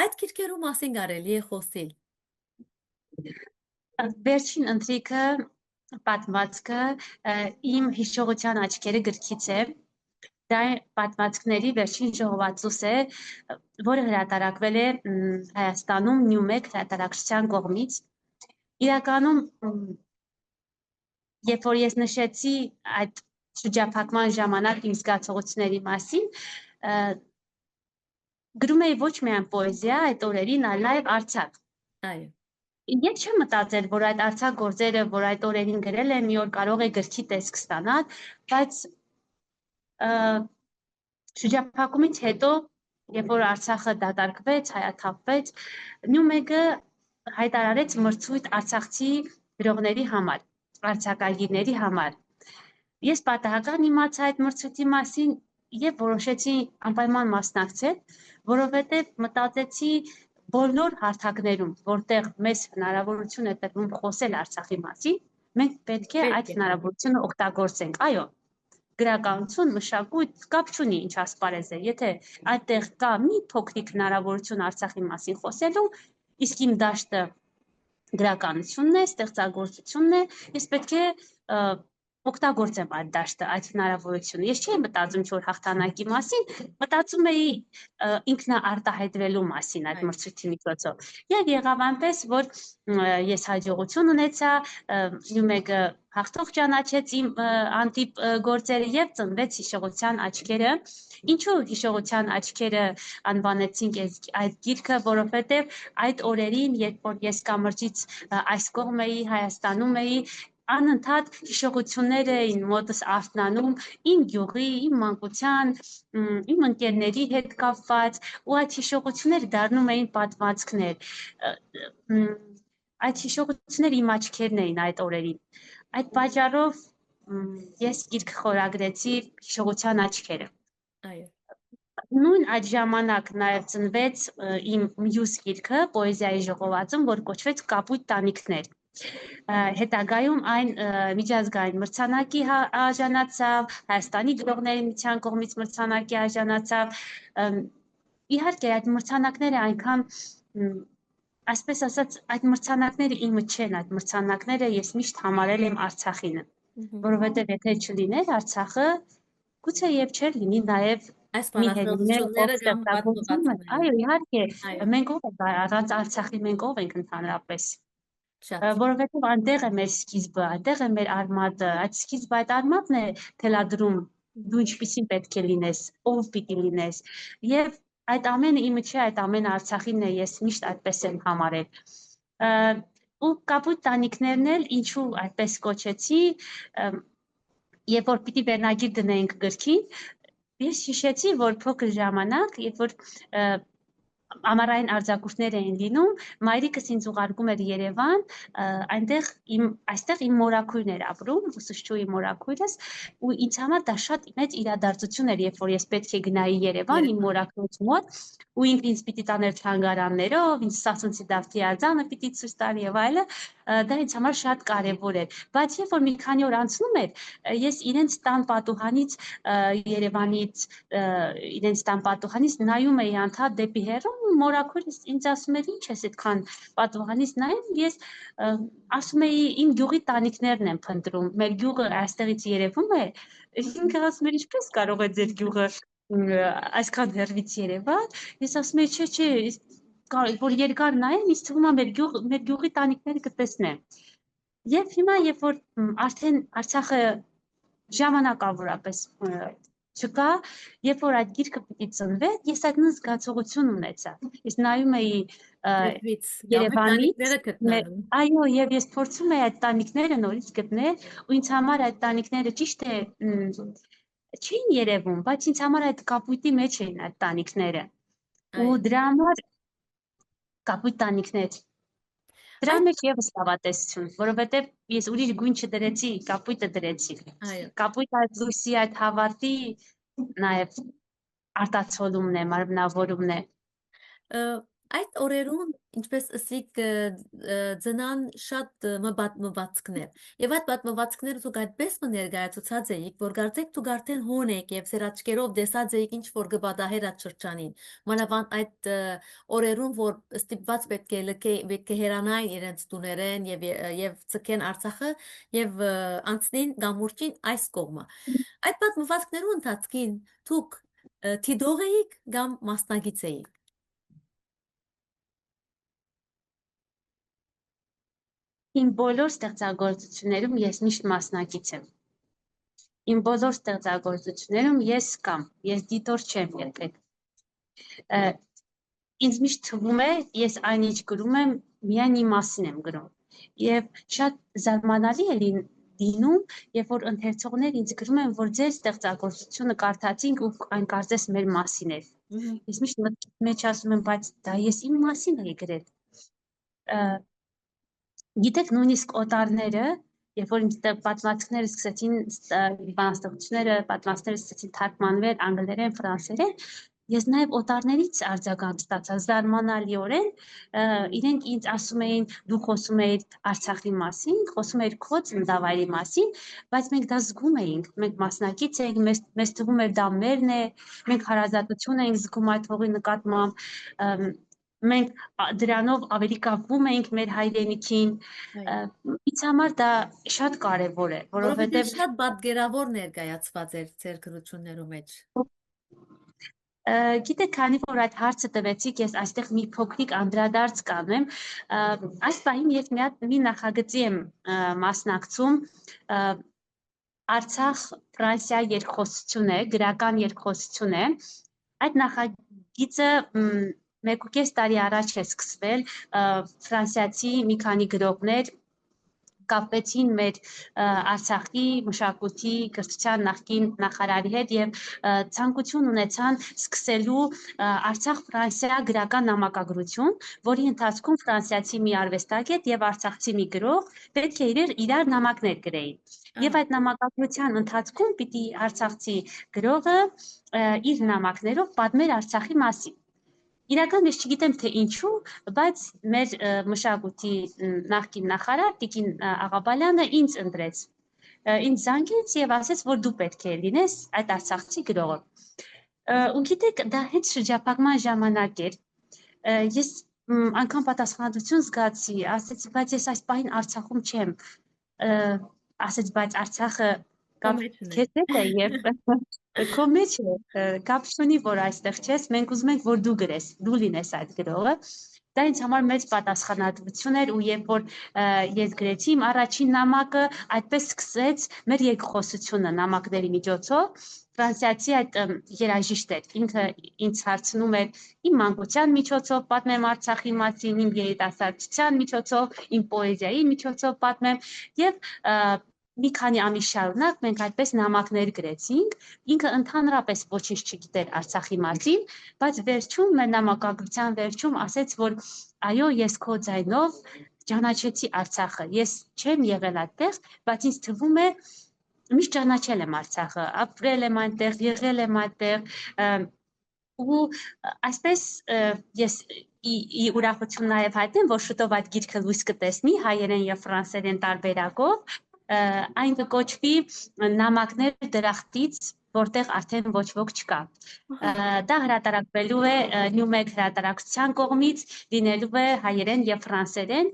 Այդ քիրքերու մասին կարելի է խոսել։ Վերջին ընթրիկը պատմվածքը իմ հիշողության աչքերը գրքից է։ Դա պատմվածքների վերջին ժողովածուս է, որը հրատարակվել է Հայաստանում Նյումեկ հրատարակչության կողմից։ Իրականում, երբ որ ես նշեցի այդ շրջափակման ժամանակ իմ զգացողությունների մասին, գրում էի ոչ միայն պոեզիա, այդ օրերին, այլև արձակ։ Այո։ Ես չեմ մտածել, որ այդ արձակ գործերը, որ այդ օրերին գրել եմ, մի օր կարող է գրքի տեսք ստանալ, բայց շրջափակումից հետո, երբ որ Արցախը դատարկվեց, հայաթափվեց, Նյումեգը հայտարարեց մրցույթ արցախցի գրողների համար, արձակագիրների համար։ Ես պատահական իմացա այդ մրցույթի մասին եւ որոշեցի անպայման մասնակցել, որովհետեւ մտածեցի բոլոր հարթակներում, որտեղ մեզ հնարավորություն է տրվում խոսել Արցախի մասին, մենք պետք է այդ հնարավորությունը օգտագործենք։ Այո, գրականություն, մշակույթ կապ չունի ինչ ասպարեզ է, եթե այդտեղ կա մի փոքրիկ հնարավորություն Արցախի մասին խոսելու, իսկ իմ դաշտը գրականությունն է, ստեղծագործությունն է, ես պետք է օգտագործեմ այդ դաշտը, այդ հնարավորությունը։ Ես չէի մտածում որ հաղթանակի մասին, մտածում էի ինքնաարտահայտվելու մասին այդ մրցույթի միջոցով։ Եվ եղավ այնպես, որ ես հաջողություն ունեցա, Նյումեգը հաղթող ճանաչեց իմ անտիպ գործերը եւ ծնվեց հիշողության աչքերը։ Ինչու հիշողության աչքերը անվանեցինք այդ գիրքը, որովհետեւ այդ օրերին, երբ որ ես կամրջից այս կողմ էի, Հայաստանում էի, անընդհատ հիշողություններ էին մոտս արթնանում իմ գյուղի, իմ մանկության, իմ ընկերների հետ կապված, ու այդ հիշողությունները դառնում էին պատմվածքներ։ Այդ հիշողությունները իմ աչքերն էին այդ օրերին։ Այդ պատճառով ես գիրք խորագրեցի «Հիշողության աչքերը»։ Այո։ Նույն այդ ժամանակ նաև ծնվեց իմ մյուս գիրքը պոեզիայի ժողովածուն, որ կոչվեց «Կապույտ տանիքներ»։ Հետագայում այն միջազգային մրցանակի արժանացավ, Հայաստանի գրողների միության կողմից մրցանակի արժանացավ։ Իհարկե այդ մրցանակները այնքան, այսպես ասած, այդ մրցանակները իմը չեն, այդ մրցանակները ես միշտ համարել եմ Արցախինը, որովհետև եթե չլիներ Արցախը, գուցե եւ չէր լինի նաև Այս մի Հելինե, ով բանաստեղծությունները կամ ստեղծագործում է։ պատմվածքները։ Այո, իհարկե, Այո, մենք ով ենք առանց Արցախի, մենք ով ենք ընդհանրապես։ շատ։ Որովհետև այնտեղ է մեր սկիզբը, այնտեղ է մեր արմատը, այդ սկիզբը, այդ արմատն է թելադրում, դու ինչպիսին պետք է լինես, ով պիտի լինես, եւ այդ ամենը իմը չէ, այդ ամենը Արցախինն է, ես միշտ այդպես եմ համարել։ Ու կապույտ տանիքներն էլ ինչու այդպես կոչեցի, երբ որ պիտի վերնագիր դնենք գրքին, ես հիշեցի, որ փոքր ժամանակ, երբ որ ամառային արձակուրդներ էին լինում, մայրիկս ինձ ուղարկում էր Երևան, այստեղ իմ մորաքույրն էր ապրում, ուսուցչուհի մորաքույրս, ու ինձ համար դա շատ մեծ իրադարձություն էր, երբ որ ես պետք է գնայի Երևան իմ մորաքույրս մոտ, ու ինքն ինձ պիտի տաներ թանգարաններով, ինձ Սասունցի Դավթիաձանը պիտի ցույց տար եւ այլը, դա ինձ համար շատ կարեւոր էր։ Բայց երբ որ մի քանի օր անցնում էր, ես իրենց տան պատուհանից Երևանից իրենց տան պատուհանից նայում էի անդադ դեպի հեռու, մորաքույրս ինձ ասում էր, ինչ ես այդքան պատուհանից նայում, ես ասում էի, իմ գյուղի տանիքներն եմ փնտրում, մեր գյուղը այստեղից երևում է, ինքը ասում էր, ինչպես կարող է ձեր գյուղը այսքան հեռվից երևալ, ես ասում էի, չէ, որ երկար նայեմ, ինձ թվում է մեր գյուղի տանիքները կտեսնեմ։ Եվ հիմա, երբ որ արդեն Արցախը ժամանակավորապես չկա, երբ որ այդ գիրքը պիտի ծնվեր, ես այդ նույն զգացողություն ունեցա։ Ես նայում էի Երևանից, այո, եւ ես փորձում էի այդ տանիքները նորից գտնել, ու ինձ համար այդ տանիքները ճիշտ է չէին երևում, բայց ինձ համար այդ կապույտի մեջ էին այդ տանիքները։ Ու դրա համար կապույտ տանիքներ։ Դրա մեջ եւս լավատեսություն, որովհետեւ ես ուրիշ գույն չդրեցի, կապույտը դրեցի։ Կապույտ այդ լույսի, այդ հավատի նաև արտացոլումն է, մարմնավորումն է։ Այդ օրերուն, ինչպես ասիկ, ծնան շատ մտածքներ։ Եվ այդ պատմվածքները դուք այդպես ներկայացուցած էիք, որ կարծեք դուք արդեն հոն եք եւ ձեր աչքերով տեսած էիք ինչ որ գբադահեր այդ շրջանին։ Մանավանդ այդ օրերուն, որ ստիպված պետք է հերանային իրենց տուներեն եւ ցկեն Արցախը եւ անցնին գամուրջին այս կողմը։ Այդ պատմվածքներու ընթացքին դուք թիդող էիք կամ մասնագիծ էիք։ Իմ բոլոր ստեղծագործություններում ես միշտ մասնակից եմ։ Իմ բոլոր ստեղծագործություններում ես դիտոր չեմ եղել։ Ինձ միշտ թվում է, ես այնինչ գրում եմ, միայն իմ մասին եմ գրում։ Եվ շատ զարմանալի է լինում, երբ որ ընթերցողներ ինձ գրում են, որ ձեր ստեղծագործությունը կարդացինք ու այն կարծես մեր մասին էր։ Ես միշտ մտքիս մեջ ասում եմ, բայց դա ես իմ մասին էի գրել։ Գիտեք, նույնիսկ օտարները, երբ որ պատմվածքները սկսեցին, պատմվածքները սկսեցին թարգմանվել անգլերեն, ֆրանսերեն, ես նաև օտարներից արձագանք ստացա զարմանալիորեն, իրենք ինձ ասում էին, դու խոսում էիր Արցախի մասին, խոսում էիր քո ծննդավայրի մասին, բայց մենք դա զգում էինք, մենք մասնակից էինք, մեզ թվում էր դա մերն է, մենք հարազատություն էինք զգում այդ հողի նկատմամբ, մենք դրանով ավելի կապվում էինք մեր հայրենիքին, ինձ համար դա շատ կարևոր է, որովհետև շատ պատկերավոր ներկայացված էր ձեր գրություններու մեջ։ Գիտեք, քանի որ այդ հարցը տվեցիք, ես այստեղ մի փոքրիկ անդրադարձ կանեմ, այս պահին ես մի նախագծի եմ մասնակցում, Արցախ Ֆրանսիա երկխոսություն է, գրական երկխոսություն է, այդ նախագիծը 1.5 տարի առաջ է սկսվել, ֆրանսիացի մի քանի գրողներ կապվեցին մեր Արցախի մշակույթի կրթության նախկին նախարարի հետ եւ ցանկություն ունեցան սկսելու Արցախ-Ֆրանսիա գրական նամակագրություն, որի ընթացքում ֆրանսիացի մի արվեստագետ եւ արցախցի մի գրող պետք է իրար նամակներ գրեին։ Եվ այդ նամակագրության ընթացքում պիտի արցախցի գրողը իր նամակներով պատմեր Արցախի մասին։ Իրական ես չգիտեմ թե ինչու, բայց մեր մշակույթի նախկին նախարար Տիկին Աղաբալյանը ինձ ընտրեց, ինձ զանգեց եւ ասեց, որ դու պետք է լինես այդ արցախցի գրողը։ Ու գիտեք, դա հետ շրջափակման ժամանակ էր։ Ես անգամ պատասխանատվություն զգացի, ասեցի, բայց ես այս պահին Արցախում չեմ։ Ասեց, բայց Արցախը քեզ հետ է եւ քո մեջ է, կապ չունի, որ այստեղ չես, մենք ուզում ենք, որ դու գրես, դու լինես այդ գրողը։ Դա ինձ համար մեծ պատասխանատվություն էր ու երբ որ ես գրեցի իմ առաջին նամակը, այդպես սկսեց մեր երկխոսությունը նամակների միջոցով։ Ֆրանսիացի այդ երաժիշտ էր, ինքը ինձ հարցնում էր իմ մանկության միջոցով պատմեմ Արցախի մասին, իմ երիտասարդության միջոցով, իմ պոեզիայի միջոցով պատմեմ եւ մի քանի ամիս շարունակ մենք այդպես նամակներ գրեցինք, ինքը ընդհանրապես ոչինչ չգիտեր Արցախի մասին, բայց վերջում մեր նամակագրության վերջում ասեց, որ այո, ես քո ձայնով ճանաչեցի Արցախը, ես չեմ եղել այդտեղ, բայց ինձ թվում է միշտ ճանաչել եմ Արցախը, ապրել եմ այնտեղ, եղել եմ այդտեղ ու այսպես ես ի ուրախություն նաև հայտնեմ, որ շուտով այդ գիրքը լույս կտեսնի հայերեն եւ ֆրանսերեն տարբերակով, այն կկոչվի նամակներ դրախտից, որտեղ արդեն ոչ ոք չկա։ Դա հրատարակվելու է Նյումեգ հրատարակության կողմից, լինելու է հայերեն եւ ֆրանսերեն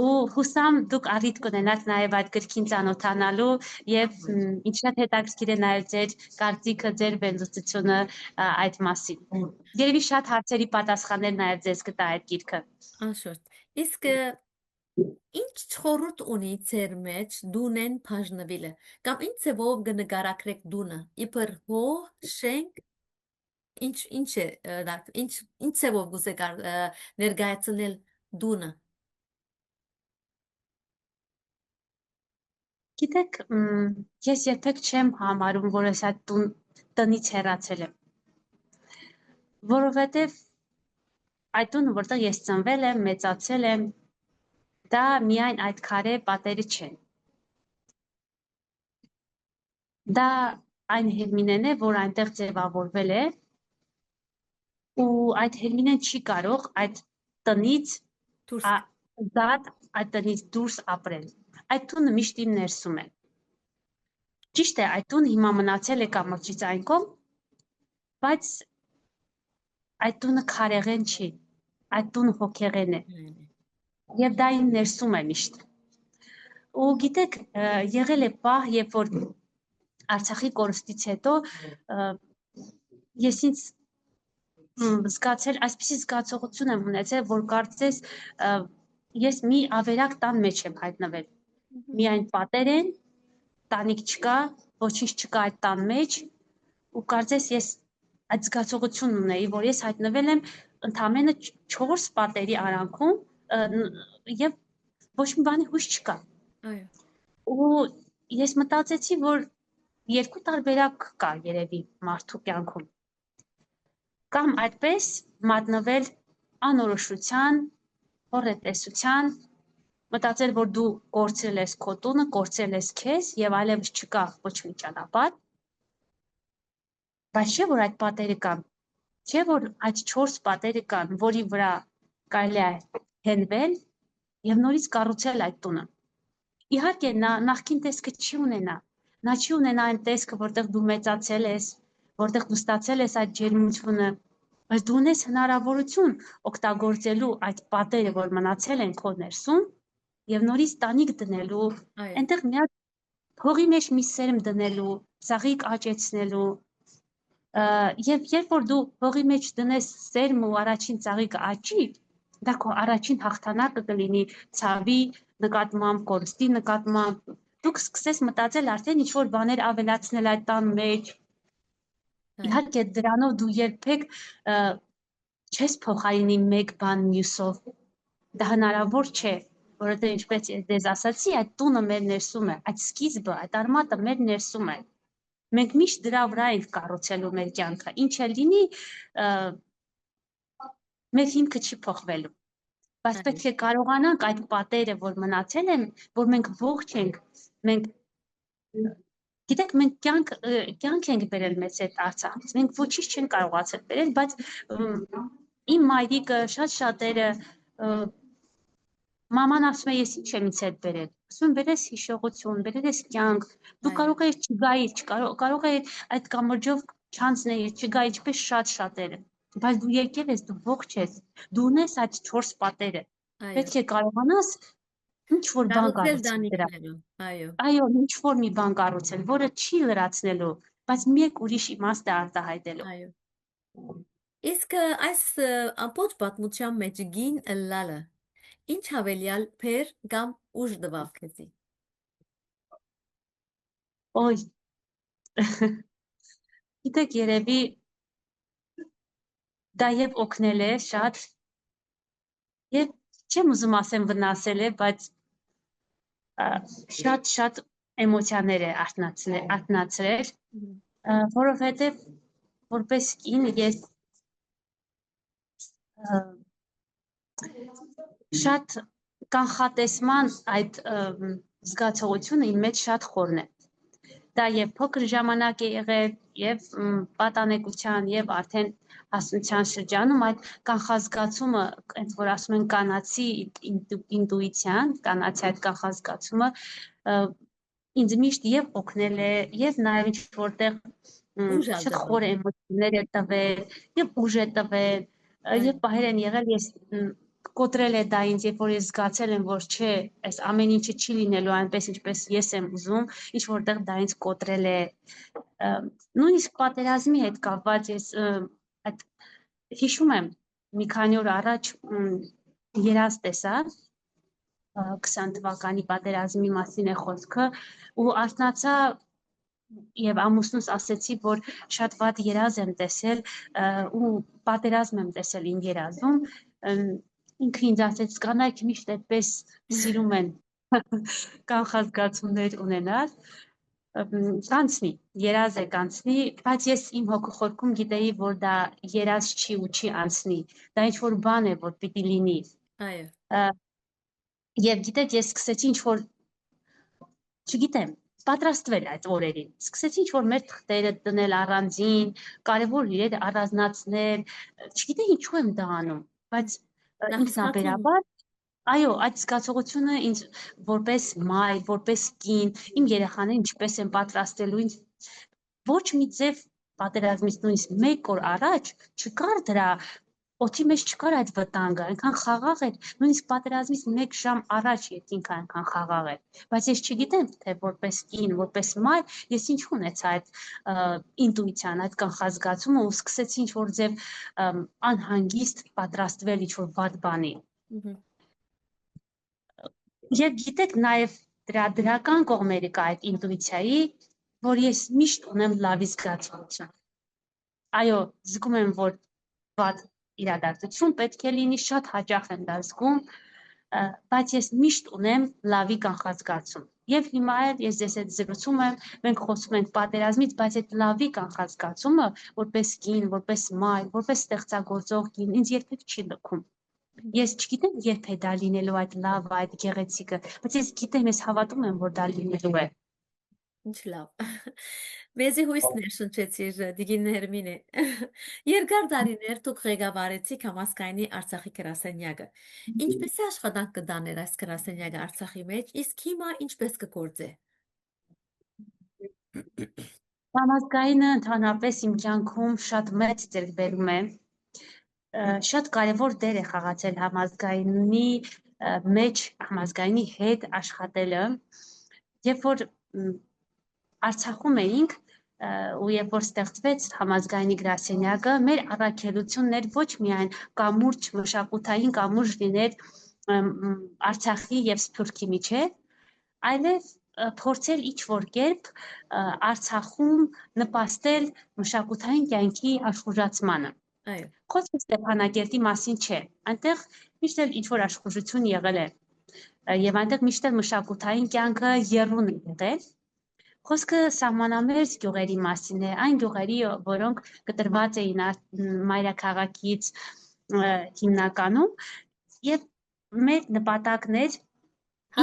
ու հուսամ դուք առիթ կունենաք նաեւ այդ գրքին ծանոթանալու եւ ինչ շատ հետաքրքիր է նաեւ ձեր կարծիքը, ձեր վերլուծությունը այդ մասին։ Երևի շատ հարցերի պատասխաններ նաեւ ձեզ կտա այդ գիրքը։ Անշուշտ։ Իսկ ինչ խորհուրդ ունի ձեր մեջ դունեն բաժնվելը կամ ինչ ձևով կնկարագրեք դունը իբր հող շենք ինչ է ինչ ձևով գուզեք ներկայացնել դունը Գիտեք, ես երբեք չեմ համարում, որ ես այդ տնից հեռացել եմ, որովհետև այդ տունը, որտեղ ես ծնվել եմ, մեծացել եմ, դա միայն այդ քարե պատերը չեն։ Դա այն Հերմինեն է, որ այնտեղ ձևավորվել է, ու այդ Հերմինեն չի կարող այդ տնից այդ տնից դուրս ապրել։ Այդ տունը միշտ իմ ներսում է։ Ճիշտ է, այդ տունը հիմա մնացել է կամրջից այն կողմ, բայց այդ տունը քարեղեն չի, այդ տունը հոգեղեն է։ Եվ դա իմ ներսում է միշտ։ Ու գիտեք, եղել է պահ, երբ որ Արցախի կորստից հետո ես ինձ զգացել, այսպիսի զգացողություն եմ ունեցել, որ կարծես ես մի ավերակ տան մեջ եմ հայտնվել։ Միայն պատեր են, տանիք չկա, ոչինչ չկա այդ տան մեջ, ու կարծես ես այդ զգացողություն ունեի, որ ես հայտնվել եմ ընդամենը 4 պատերի արանքում եւ ոչ մի բանի հույս չկա։ Ու ես մտածեցի, որ երկու տարբերակ կա երևի մարդու կյանքում։ Կամ այդպես մատնվել անորոշության, հոռետեսության, մտածել, որ դու կորցրել ես քո տունը, կորցրել ես քեզ եւ այլևս չկա ոչ մի ճանապարհ։ Բայց չէ որ այդ պատերը կան։ Չէ որ այդ 4 պատերը կան, որի վրա կարելի է հենվել եւ նորից կառուցել այդ տունը։ Իհարկե նա նախքին տեսքը չի ունենա։ Նա չի ունենա այն տեսքը, որտեղ դու մեծացել ես, որտեղ դու ստացել ես այդ ջերմությունը, բայց դու ունես հնարավորություն օգտագործելու այդ պատերը, որ մնացել են քո ներսում, եւ նորից տանիք դնելու, այնտեղ մի հատ փողի մեջ մի սերմ դնելու, ծաղիկ աճեցնելու, եւ երբ որ դու փողի մեջ դնես սերմ ու առաջին ծաղիկը աճի, դա քո առաջին հաղթանակը կլինի ցավի նկատմամբ, կորստի նկատմամբ, դուք սկսես մտածել արդեն ինչ-որ բաներ ավելացնել այդ տան մեջ։ Իհարկե դրանով դու երբեք չես փոխարինի մեկ բան մյուսով։ Դա հնարավոր չէ, որովհետեւ ինչպես դες ասացի, այդ տունը մեր ներսում է, այդ սկիզբը, այդ արմատը մեր ներսում է։ Մենք միշտ դրա վրա ենք կառուցելու մեր կյանքը, ինչ էլ լինի, մեր հիմքը չի փոխվելու։ Բայց պետք է կարողանանք այդ պատերը, որ մնացել են, որ մենք ողջ ենք, մենք գիտեք, մենք կյանք ենք բերել մեզ այդ Արցախից, մենք ոչինչ չենք կարողացել բերել, բայց իմ մայրիկը շատ շատերը մաման ասում է, ես ինչ եմ ինձ հետ բերել, ասում բերես հիշողություն, բերես կյանք, դու կարող ես չգայիր, կարող ես այդ կամրջով չանցնեիր, չգայիր, ինչպես շատ շատերը, բայց դու եկել ես, դու ողջ ես, դու ունես այդ 4 պատերը, պետք է կարողանաս ինչ-որ բան կառուցել դրա։ Այո, ինչ-որ մի բան կառուցել, որը չի լրացնելու, բայց մեկ ուրիշ իմաստ է արտահայտելու։ Իսկ այս ամբողջ պատմության մեջ գին ըլլալը ինչ հավելյալ փեր կամ ուժ տվավ քեզի։ Օй։ Գիտեք, երևի դա եւ օգնել է շատ, եւ չեմ ուզում ասեմ վնասել է, բայց շատ էմոցիաներ է արթնացրել, որովհետեւ որպես կին ես շատ կանխատեսման այդ զգացողությունը իմ մեջ շատ խորն է։ Դա եւ փոքր ժամանակ է եղել, եւ պատանեկության, եւ արդեն հասունության շրջանում այդ կանխազգացումը, այնց որ ասում են կանացի ինտուիցիան, կանացի այդ կանխազգացումը ինձ միշտ եւ օգնել է, եւ նաեւ ինչ որտեղ շատ խոր էմոցիաներ է տվել, եւ ուժ է տվել, եւ պահեր են եղել ես կոտրել է դա ինձ, երբ որ ես զգացել եմ, որ չէ, այս ամեն ինչը չի լինելու այնպես, ինչպես ես եմ ուզում, ինչ որտեղ դա ինձ կոտրել է, նույնիսկ պատերազմի հետ կապված ես այդ հիշում եմ մի քանի օր առաջ երազ տեսա 20 թվականի պատերազմի մասին է խոսքը ու արթնացա եւ ամուսնուս ասեցի, որ շատ վատ երազ եմ տեսել ու պատերազմ եմ տեսել իմ երազում, ինքը ինձ ասեց կանայք միշտ այդպես սիրում են կանխազգացումներ ունենալ, կանցնի, երազ է կանցնի, բայց ես իմ հոգուխորքում գիտեի, որ դա երազ չի ու չի անցնի, դա ինչ-որ բան է, որ պիտի լինի։ Եվ գիտեք, ես սկսեցի ինչ-որ, չգիտեմ, պատրաստվել այդ օրերին, սկսեցի ինչ-որ մեր թղթերը դնել առանձին, կարևոր իրեր առանձնացնել, չգիտեմ ինչու եմ դա անում, բայց ինքնաբերաբար, այո, այդ զգացողությունը ինձ որպես մայր, որպես կին, իմ երեխաներին ինչպես եմ պատրաստելու, ինձ ոչ մի ձև պատերազմից նույնիսկ մեկ օր առաջ չկար դրա, օդի մեջ չկար այդ վտանգը, այնքան խաղաղ էր, նույնիսկ պատերազմից 1 ժամ առաջ երկինքը այնքան խաղաղ էր, բայց ես չգիտեմ, թե որպես կին, որպես մայր, ես ինչ ունեցա այդ ինտուիցիան, այդ կանխազգացումը ու սկսեցի ինչ-որ ձև անհանգիստ պատրաստվել ինչ-որ վատ բանի։ Եվ գիտեք, նաև դրա դրական կողմերը կա այդ ինտուիցիայի, որ ես միշտ ունեմ լավի զգացողություն։ Այո, զգում եմ, որ վատ իրադարձություն պետք է լինի, շատ հաճախ եմ դա զգում, բայց ես միշտ ունեմ լավի կանխազգացում։ Եվ հիմա էլ ես ձեզ հետ զրուցում եմ, մենք խոսում ենք պատերազմից, բայց այդ լավի կանխազգացումը, որպես կին, որպես մայր, որպես ստեղծագործող կին, ինձ երբեք չի լքում։ Ես չգիտեմ երբ է դա լինելու այդ լավը, այդ գեղեցիկը, բայց ես գիտեմ, ես հավատում եմ, որ դա լինելու է։ Ինչ լավ։ Մեզի հույսներ շնչեցիր Տիկին Հերմինե։ Երկար տարիներ դուք ղեկավարեցիք համազգայնի Արցախի գրասենյակը։ Ինչպես է աշխատանք կդաներ այս գրասենյակը Արցախի մեջ, իսկ հիմա ինչպես կգործե։ Համազգայինը ընդհանրապես իմ կյանքում շատ մեծ ձեռքբերում է։ Շատ կարևոր դեր է խաղացել համազգայինի մեջ, համազգայինի հետ աշխատելը, երբ որ Արցախում էինք ու երբ որ ստեղծվեց համազգայինի գրասենյակը, մեր առաքելությունն էր ոչ միայն կամուրջ, մշակութային կամուրջ լինել Արցախի եւ Սփյուռքի միջեւ, այլև փորձել ինչ-որ կերպ Արցախում նպաստել մշակութային կյանքի աշխուժացմանը։ Խոսքը Ստեփանակերտի մասին չէ, այնտեղ միշտ էլ ինչ-որ աշխուժություն եղել է, եւ այնտեղ միշտ էլ մշակութային կյանքը եռուն է եղել։ Խոսքը սահմանամերձ գյուղերի մասին է, այն գյուղերի, որոնք կտրված էին մայրաքաղաքից հիմնականում, եւ մեր նպատակն էր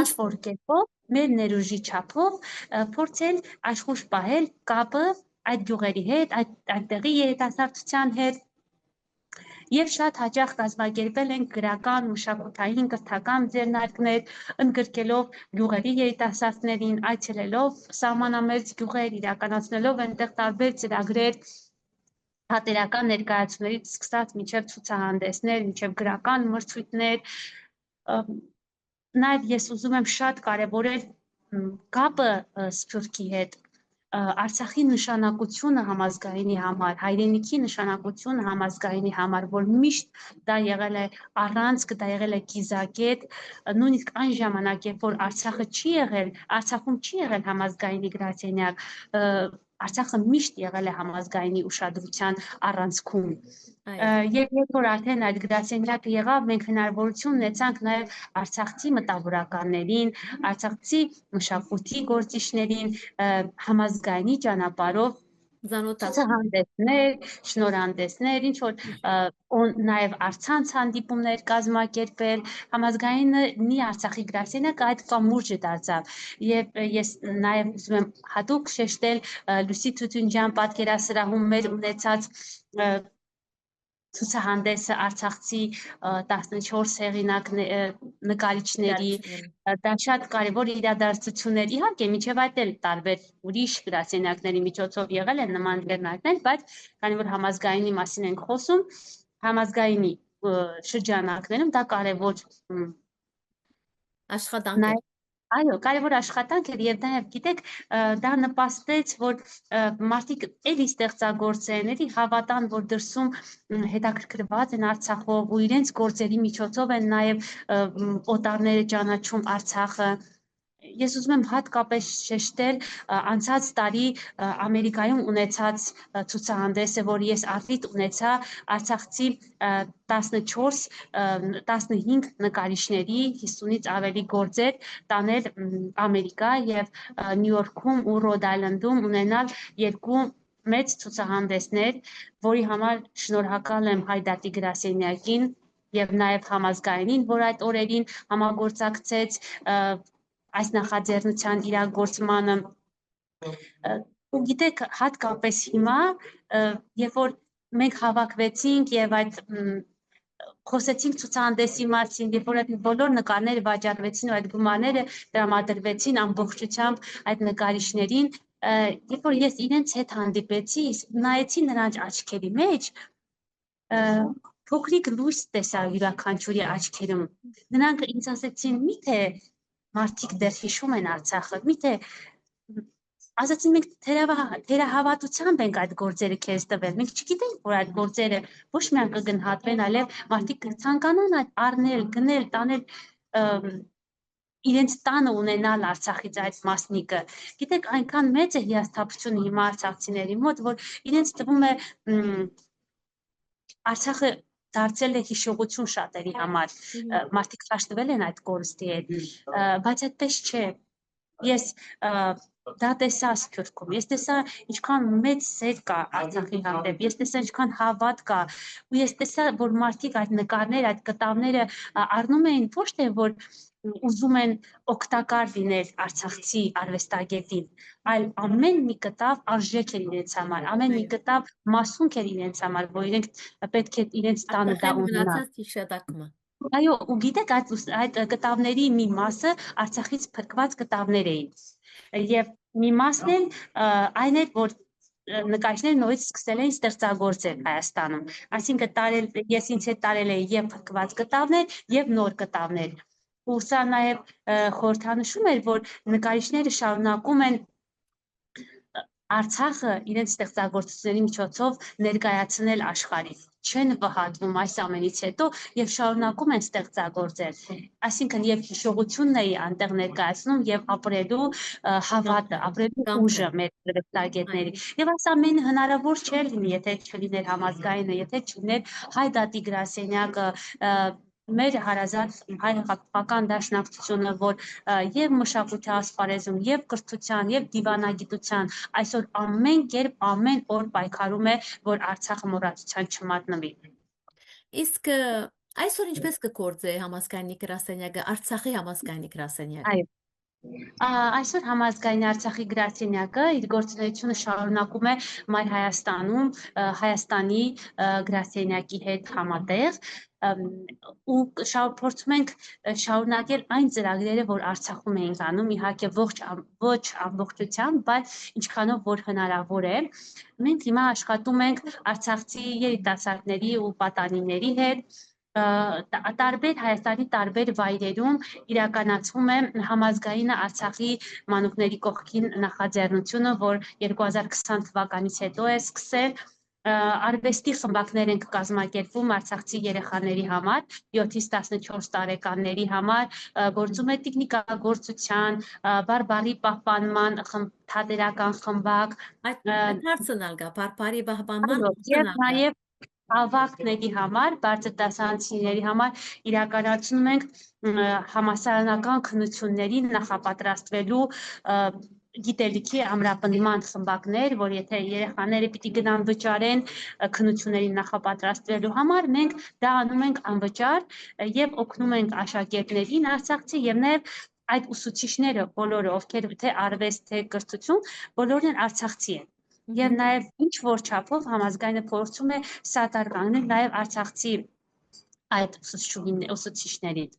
ինչ որ կերպով, մեր ներուժի չափով փորձել աշխույժ պահել կապը այդ գյուղերի հետ, այդտեղի երիտասարդության հետ, եւ շատ հաճախ կազմակերպել են գրական, մշակութային, կրթական ձեռնարկներ, ընդգրկելով գյուղերի երիտասարդներին, այցելելով սահմանամերձ գյուղեր, իրականացնելով այնտեղ տարբեր ծրագրեր, թատերական ներկայացումներից սկսած մինչև ցուցահանդեսներ, մինչև գրական մրցույթներ, նաև ես ուզում եմ շատ կարևորել կապը Սփյուռքի հետ, Արցախի նշանակությունը համազգայինի համար, հայրենիքի նշանակությունը համազգայինի համար, որ միշտ դա եղել է առանցք, դա եղել է կիզակետ, նույնիսկ այն ժամանակ, երբ որ Արցախում չի եղել համազգայինի գրասենյակ, Արցախը միշտ եղել է համազգայինի ուշադրության առանցքում։ Եվ երբ որ արդեն այդ գրասենյակը եղավ, մենք հնարավորություն ունեցանք նաև արցախցի մտավորականներին, արցախցի մշակույթի գործիչներին համազգայինի ճանապարհով ցուցահանդեսներ, շնորհանդեսներ, ինչ որ նաև առցանց հանդիպումներ կազմակերպել, համազգայինի Արցախի գրասենյակը այդ կամուրջը դարձավ։ Եվ ես նաև ուզում եմ հատուկ շեշտել Լուսի Թութունջյան պատկերասրահում մեր ունեցած ցուցահանդեսը արցախցի 14 հեղինակ նկարիչների, դա շատ կարևոր իրադարձություններ, իհարկե մինչև այդ էլ տարբեր ուրիշ գրասենյակների միջոցով եղել են նման ձեռնարկներ, բայց քանի որ համազգայինի մասին ենք խոսում, համազգայինի շրջանակներում դա կարևոր աշխատանք է։ Այո, կարևոր աշխատանք էր եւ նաեւ գիտեք, դա նպաստեց, որ մարդիկ էլի ստեղծագործեն, էլի հավատան, որ դրսում հետաքրքրված են Արցախով ու իրենց գործերի միջոցով են նաեւ օտարները ճանաչում Արցախը։ Ես ուզում եմ հատկապես շեշտել անցած տարի Ամերիկայում ունեցած ցուցահանդեսը, որ ես արդիտ ունեցա արցախցի 15 նկարիչների 50-ից ավելի գործեր տանել Ամերիկա եւ Նյու Յորքում ու Ռոդ Այլանդում ունենալ երկու մեծ ցուցահանդեսներ, որի համար շնորհակալ եմ Հայդատի գրասենյակին եւ նաեւ համազգայինին, որ այդ օրերին համագործակցեց այս նախաձեռնության իրագործմանը։ Ու գիտեք, հատկապես հիմա, երբ որ մենք հավաքվեցինք եւ այդ խոսեցինք ցուցահանդեսի մասին, երբ որ այդ բոլոր նկարները վաճառվեցին ու այդ գումարները տրամադրվեցին ամբողջությամբ այդ նկարիչներին, երբ որ ես իրենց հետ հանդիպեցի, նայեցի նրանց աչքերի մեջ, փոքրիկ լույս տեսա յուրաքանչյուրի աչքերում։ Նրանք ինձ ասեցին՝ միթե մարդիկ դեռ հիշում են Արցախը, միթե ասացին մենք թերահավատությամբ ենք այդ գործերը քեզ տվել, մենք չգիտենք, որ այդ գործերը ոչ միայն կգնահատվեն, այլև մարդիկ կցանկանան այդ առնել, գնել, տանել իրենց տանը ունենալ Արցախից այդ մասնիկը։ Գիտեք, այնքան մեծ է հիասթափությունը հիմա արցախցիների մոտ, որ իրենց թվում է Արցախը դարձել է հիշողություն շատերի համար, մարդիկ հաշտվել են այդ կորստի հետ, բայց այդպես չէ, ես դա տեսա Սփյուռքում, ես տեսա ինչքան մեծ սեր կա Արցախի հանդեպ, ես տեսա ինչքան հավատ կա, ու ես տեսա, որ մարդիկ այդ նկարները, այդ կտավները առնում էին ոչ թե որ ուզում են օգտակար լինել արցախցի արվեստագետին, այլ ամեն մի կտավ արժեք էր իրենց համար, ամեն մի կտավ մասունք էր իրենց համար, որ իրենք պետք է իրենց տանը դա ունենան։ Այո, ու գիտեք, այդ կտավների մի մասը Արցախից փրկված կտավներ էին։ Եվ մի մասն էլ այն էր, որ նկարիչները նորից սկսել էին ստեղծագործել Հայաստանում։ Այսինքն ես ինձ հետ տարել էի եւ փրկված կտավներ եւ նոր կտավներ։ Ու սա նաև խորհրդանշում էր, որ նկարիչները շարունակում են Արցախը իրենց ստեղծագործությունների միջոցով ներկայացնել աշխարհին, չեն վհատվում այս ամենից հետո եւ շարունակում են ստեղծագործել։ Այսինքն եւ հիշողությունն էի անտեղ ներկայացնում եւ ապրելու հավատը, ապրելու ուժը մեր ստեղծագետների։ Եվ այս ամենը հնարավոր չէր լինի, եթե չլիներ համազգայինը, եթե չլիներ Հայդատի գրասենյակը, մեր հարազատ հայ հեղափոխական դաշնակցությունը, որ եւ մշակույթի ասպարեզում, եւ կրթության, եւ դիվանագիտության այսօր ամեն կերպ ամեն օր պայքարում է, որ Արցախը մոռացության չմատնվի։ Իսկ այսօր ինչպես կգործե համազգայնի գրասենյակը, Արցախի համազգայնի գրասենյակը։ Այո, այսօր համազգայնի Արցախի գրասենյակը իր գործունեությունը շարունակում է Մայր Հայաստանում, Հայաստանի գրասենյակի հետ համատեղ, ու փորձում ենք շարունակել այն ծրագրերը, որ Արցախում էինք անում, իհարկե ոչ ամբողջությամբ, բայց ինչքանով որ հնարավոր է։ Մենք հիմա աշխատում ենք արցախցի երիտասարդների ու պատանիների հետ, տարբեր Հայաստանի տարբեր վայրերում իրականացվում է համազգայինը Արցախի մանուկների կողքին նախաձեռնությունը, որ 2020 թվականից հետո է սկսել, արվեստի խմբակներ ենք կազմակերպում արցախցի երեխաների համար, 7-ից 14 տարեկանների համար, գործում է տեխնիկագործության, բարբառի պահպանման թատերական խմբակ, Այդ հարցն ալգա, բարբարի պահպանման եւ հարցն ալգա։ նաեւ ավագների համար, բարձր դասարանցիների համար իրականացնում ենք համալսարանական քննությունների նախապատրաստվելու գիտելիքի ամրապնդման խմբակներ, որ եթե երեխաները պիտի գնան վճարեն քննությունների նախապատրաստվելու համար, մենք դա անում ենք անվճար եւ օգնում ենք աշակերտներին արցախցի եւ նաեւ այդ ուսուցիչները բոլորը, ովքեր թե արվեստ, թե կրթություն, բոլորն են արցախցի են։ Եվ նաև ինչ որ չափով համազգայինը փորձում է սատար կանգնել նաև արցախցի այդ ուսուցիչներին։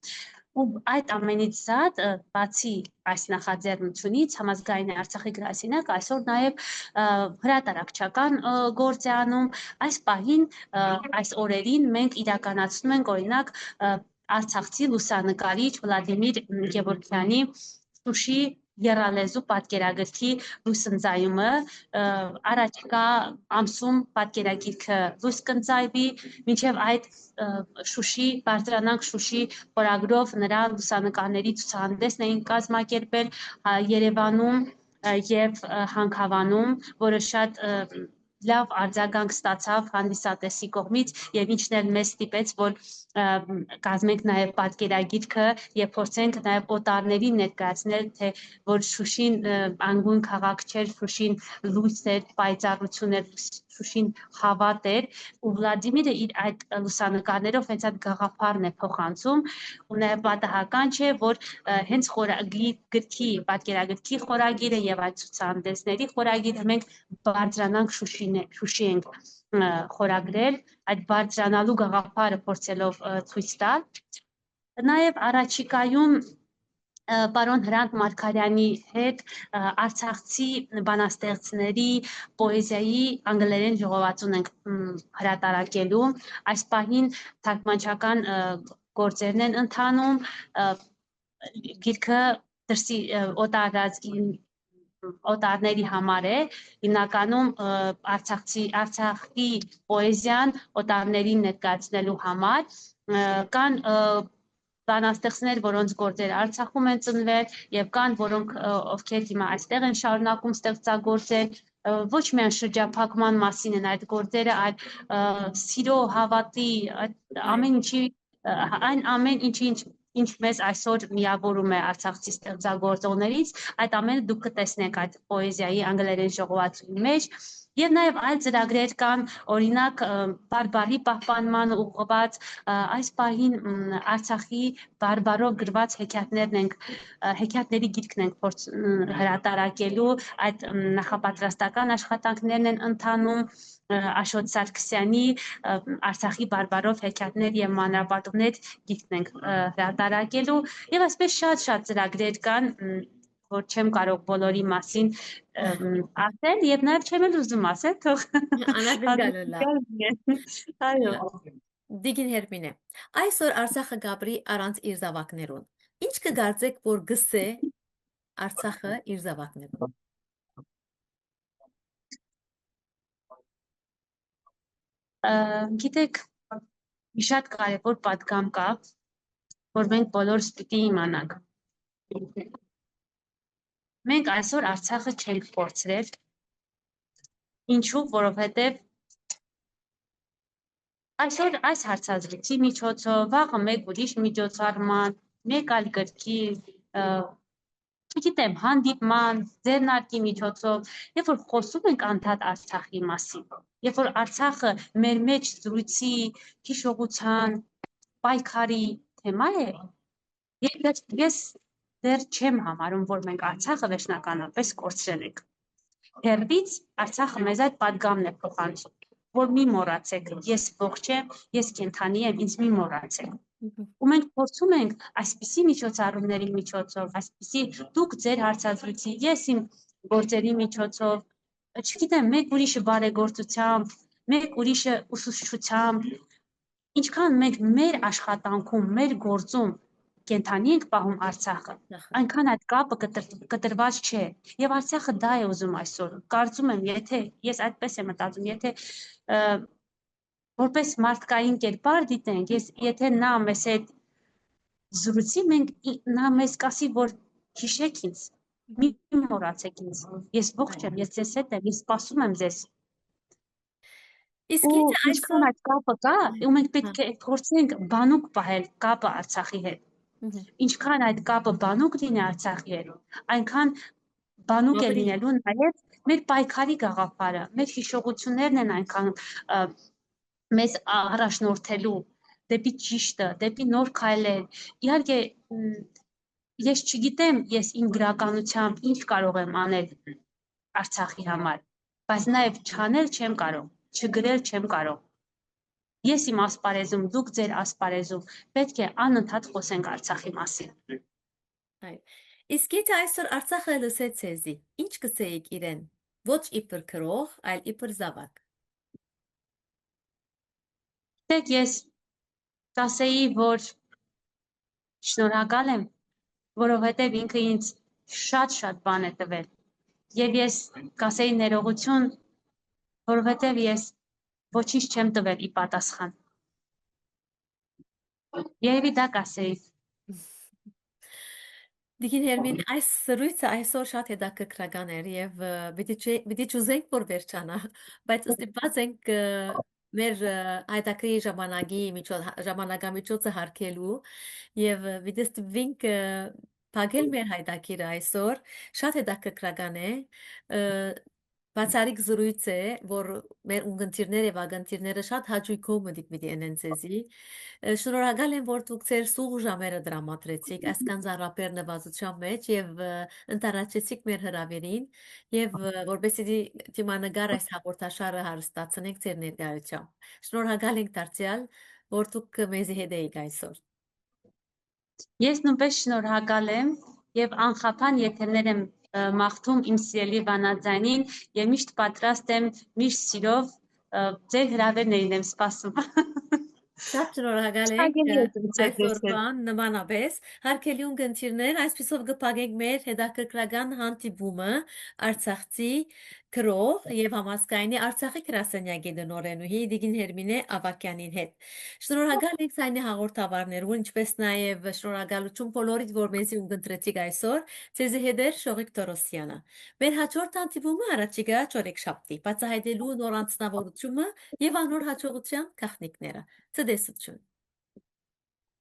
Ու այդ ամենից զատ, բացի այս նախաձեռնությունից, համազգայինը Արցախի գրասենյակը այսօր նաև հրատարակչական գործ է անում։ Այս պահին, այս օրերին մենք իրականացնում ենք օրինակ արցախցի լուսանկարիչ Վլադիմիր Գևորգյանի Շուշի եռալեզու պատկերագրքի լուսընծայումը, առաջիկա ամսում պատկերագիրքը լույս կընծայվի, մինչև այդ Շուշի, բարձրանանք Շուշի խորագրով նրա լուսանկարների ցուցահանդեսն էին կազմակերպել Երևանում եւ Հանքավանում, որը շատ լավ արձագանք ստացավ հանդիսատեսի կողմից եւ ինչն էլ մեզ ստիպեց, որ կազմենք նաեւ պատկերագիրքը եւ փորձենք նաեւ օտարներին ներկայացնել, թե որ Շուշին անգույն քաղաք չէր, Շուշին լույս էր, պայծառություն էր, Շուշին հավատ էր, ու Վլադիմիրը իր այդ լուսանկարներով հենց այդ գաղափարն է փոխանցում, ու նաեւ պատահական չէ, որ հենց գրքի, պատկերագրքի խորագիրը եւ այդ ցուցահանդեսների խորագիրը մենք բարձրանանք Շուշի ենք խորագրել, այդ բարձրանալու գաղափարը փորձելով ցույց տալ։ Նաեւ առաջիկայում պարոն Հրանտ Մարգարյանի հետ արցախցի բանաստեղծների պոեզիայի անգլերեն ժողովածուն ենք հրատարակելու։ Այս պահին թարգմանչական գործերն են ընթանում, գիրքը դրսի օտարների համար է, հիմնականում Արցախի պոեզիան օտարներին ներկայացնելու համար, կան բանաստեղծներ, որոնց գործերը Արցախում են ծնվել եւ կան, որոնք ովքեր հիմա այստեղ են շարունակում ստեղծագործել, ոչ միայն շրջափակման մասին են այդ գործերը, այլ սիրո, հավատի, ամեն ինչի այն ամեն ինչի ինչ մեզ այսօր միավորում է արցախցի ստեղծագործողներից, այդ ամենը դուք կտեսնեք այդ պոեզիայի անգլերեն ժողովածուի մեջ, եւ նաեւ այլ ծրագրեր կան, օրինակ բարբառի պահպանման ուղղված, այս պահին Արցախի բարբառով գրված հեքիաթների գիրքն ենք հրատարակելու, այդ նախապատրաստական աշխատանքներն են ընթանում, Աշոտ Սարգսյանի Արցախի բարբառով հեքիաթներ եւ մանրապատումներ գիրքն ենք հրատարակելու եւ այսպես շատ ծրագրեր կան, որ չեմ կարող բոլորի մասին ասել եւ նաեւ չեմ էլ ուզում ասել, թող Այո։ Դիգին Հերմինե, այսօր Արցախը գաբրի առանց իր զավակներուն։ Ինչ կգործեք, որ գսե Արցախը իր զավակներուն։ Գիտեք, մի շատ կարևոր պատգամ կա, որ մենք բոլորս պիտի իմանանք։ Մենք այսօր Արցախը չենք փորձրել, ինչու, որովհետև Այսօր այս հարցազրույցի միջոցով, վաղը մեկ ուրիշ միջոցառման, մեկ այլ գրքի, չգիտեմ, հանդիպման, ձեռնարկի միջոցով, երբ որ խոսում ենք անդադ Արցախի մասին, երբ որ Արցախը մեր մեջ զրույցի, հիշողության, պայքարի թեմա է, ես դեռ չեմ համարում, որ մենք Արցախը վերջնականապես կորցրել ենք։ Հեռվից Արցախը մեզ այդ պատգամն է փոխանցում, որ մի մոռացեք, ես ողջ եմ, ես կենդանի եմ, ինձ մի մոռացեք։ Ու մենք փորձում ենք այսպիսի միջոցառումների միջոցով, այսպիսի դուք ձեր հարցազրույցի, ես իմ գործերի միջոցով, չգիտեմ, մեկ ուրիշը բարեգործությամբ, մեկ ուրիշը ուսուցչությամբ, ինչքան մենք մեր աշխատանքում, մեր գործում կենդանի ենք պահում Արցախը, այնքան այդ կապը կտրված չէ։ Եվ Արցախը դա է ուզում այսօր։ Կարծում եմ, եթե ես այդպես եմ մտածում, եթե որպես մարդկային կերպար դիտենք, եթե նա մեզ հետ զրուցի, նա մեզ կասի, որ հիշեք ինձ, մի մոռացեք ինձ, ես ողջ եմ, ես ձեզ հետ եմ, ես սպասում եմ ձեզ։ Իսկ Ու եթե ինչքան այսօր այդ կապը կա, ու մենք պետք է փորձենք բանուկ պահել կապը Արցախի հետ։ Ինչքան այդ կապը բանուկ լինի Արցախի հետ, այնքան բանուկ է ավելի լինելու նաև մեր պայքարի գաղափարը, մեր հիշողություններն են այնքան մեզ առաջնորդելու դեպի ճիշտը, դեպի նոր քայլեր։ Իհարկե, ես չգիտեմ, ես իմ գրականությամբ ինչ կարող եմ անել Արցախի համար, բայց նաև չանել չեմ կարող, չգրել չեմ կարող։ Ես իմ ասպարեզում, դուք ձեր ասպարեզում պետք է անընդհատ խոսենք Արցախի մասին։ այո։ Իսկ եթե այսօր Արցախը լսեց ձեզի, ինչ կսեիք իրեն։ Ոչ իբր քրող, այլ իբր զավակ։ Դեք ես կասեի, որ շնորհակալ եմ, որովհետև ինքը ինձ շատ բան է տվել։ Եվ ես կասեի ներողություն, որովհետև ես ոչինչ չեմ տվել ի պատասխան։ Երևի դա կասեի։ Դիգին Հերմին, այս սրույցը այսօր շատ հետաքրքրական էր եւ պիտի չուզենք որ վերջանա, բայց ստիպված ենք մեր հայտակրի ժամանակամիջոցը հարգելու եւ պիտի ստիպվենք փակել մեր հայտակիրը այսօր, շատ հետաքրքրական է, բացառիկ զրույց է, որ մեր ունգընտիրները եւ ագընտիրները շատ հաճույքով մտիկ ունեն ձեզի։ Շնորհակալ եմ, որ դուք ձեր սուղ ժամերը դրամատրեցիք այս կանզառապեր նվազության մեջ եւ ընտարացեցիք մեր հրավերին եւ որովհետեւ դիմանկար այս հաղորդաշարը հարստացնենք ձեր ներկայությամբ։ Շնորհակալ ենք դարձյալ, որ դուք մեզի հետ եք այսօր։ Ես նույնպես շնորհակալ եմ եւ անխափան եթերներ եմ մաղթում իմ սիրելի վանաձանին եւ միշտ պատրաստ եմ միշտ սիրով ձեր հրավերներին եմ սպասում։ Շատ շնորհակալ ենք Շնորհակալ եմ ձեզ հետ։ այսօրվան նմանապես հարգելի ունկնդիրներ այսպիսով կփակենք մեր հետաքրքրական հանդիպումը Արցախցի քրող եւ համասկայնի Արցախի գրասենյակի դնորենուհի Դիգին Հերմինե Ավակյանին հետ։ Շնորհակալ ենք ցայնի հաղորդավարներուն, ինչպես նաեւ շնորհակալություն բոլորիդ, որ մեզի ունկնդրեցիք այսօր։ Ձեզ հետ է Շողիկ Տորոսյանը։ Մեր հաջորդ հանդիպումը առաջիկա չորեքշաբթի, բացահայտելու նոր անձնավորությունը եւ անոր հաջողության գաղտնիքները։ Ցտեսություն։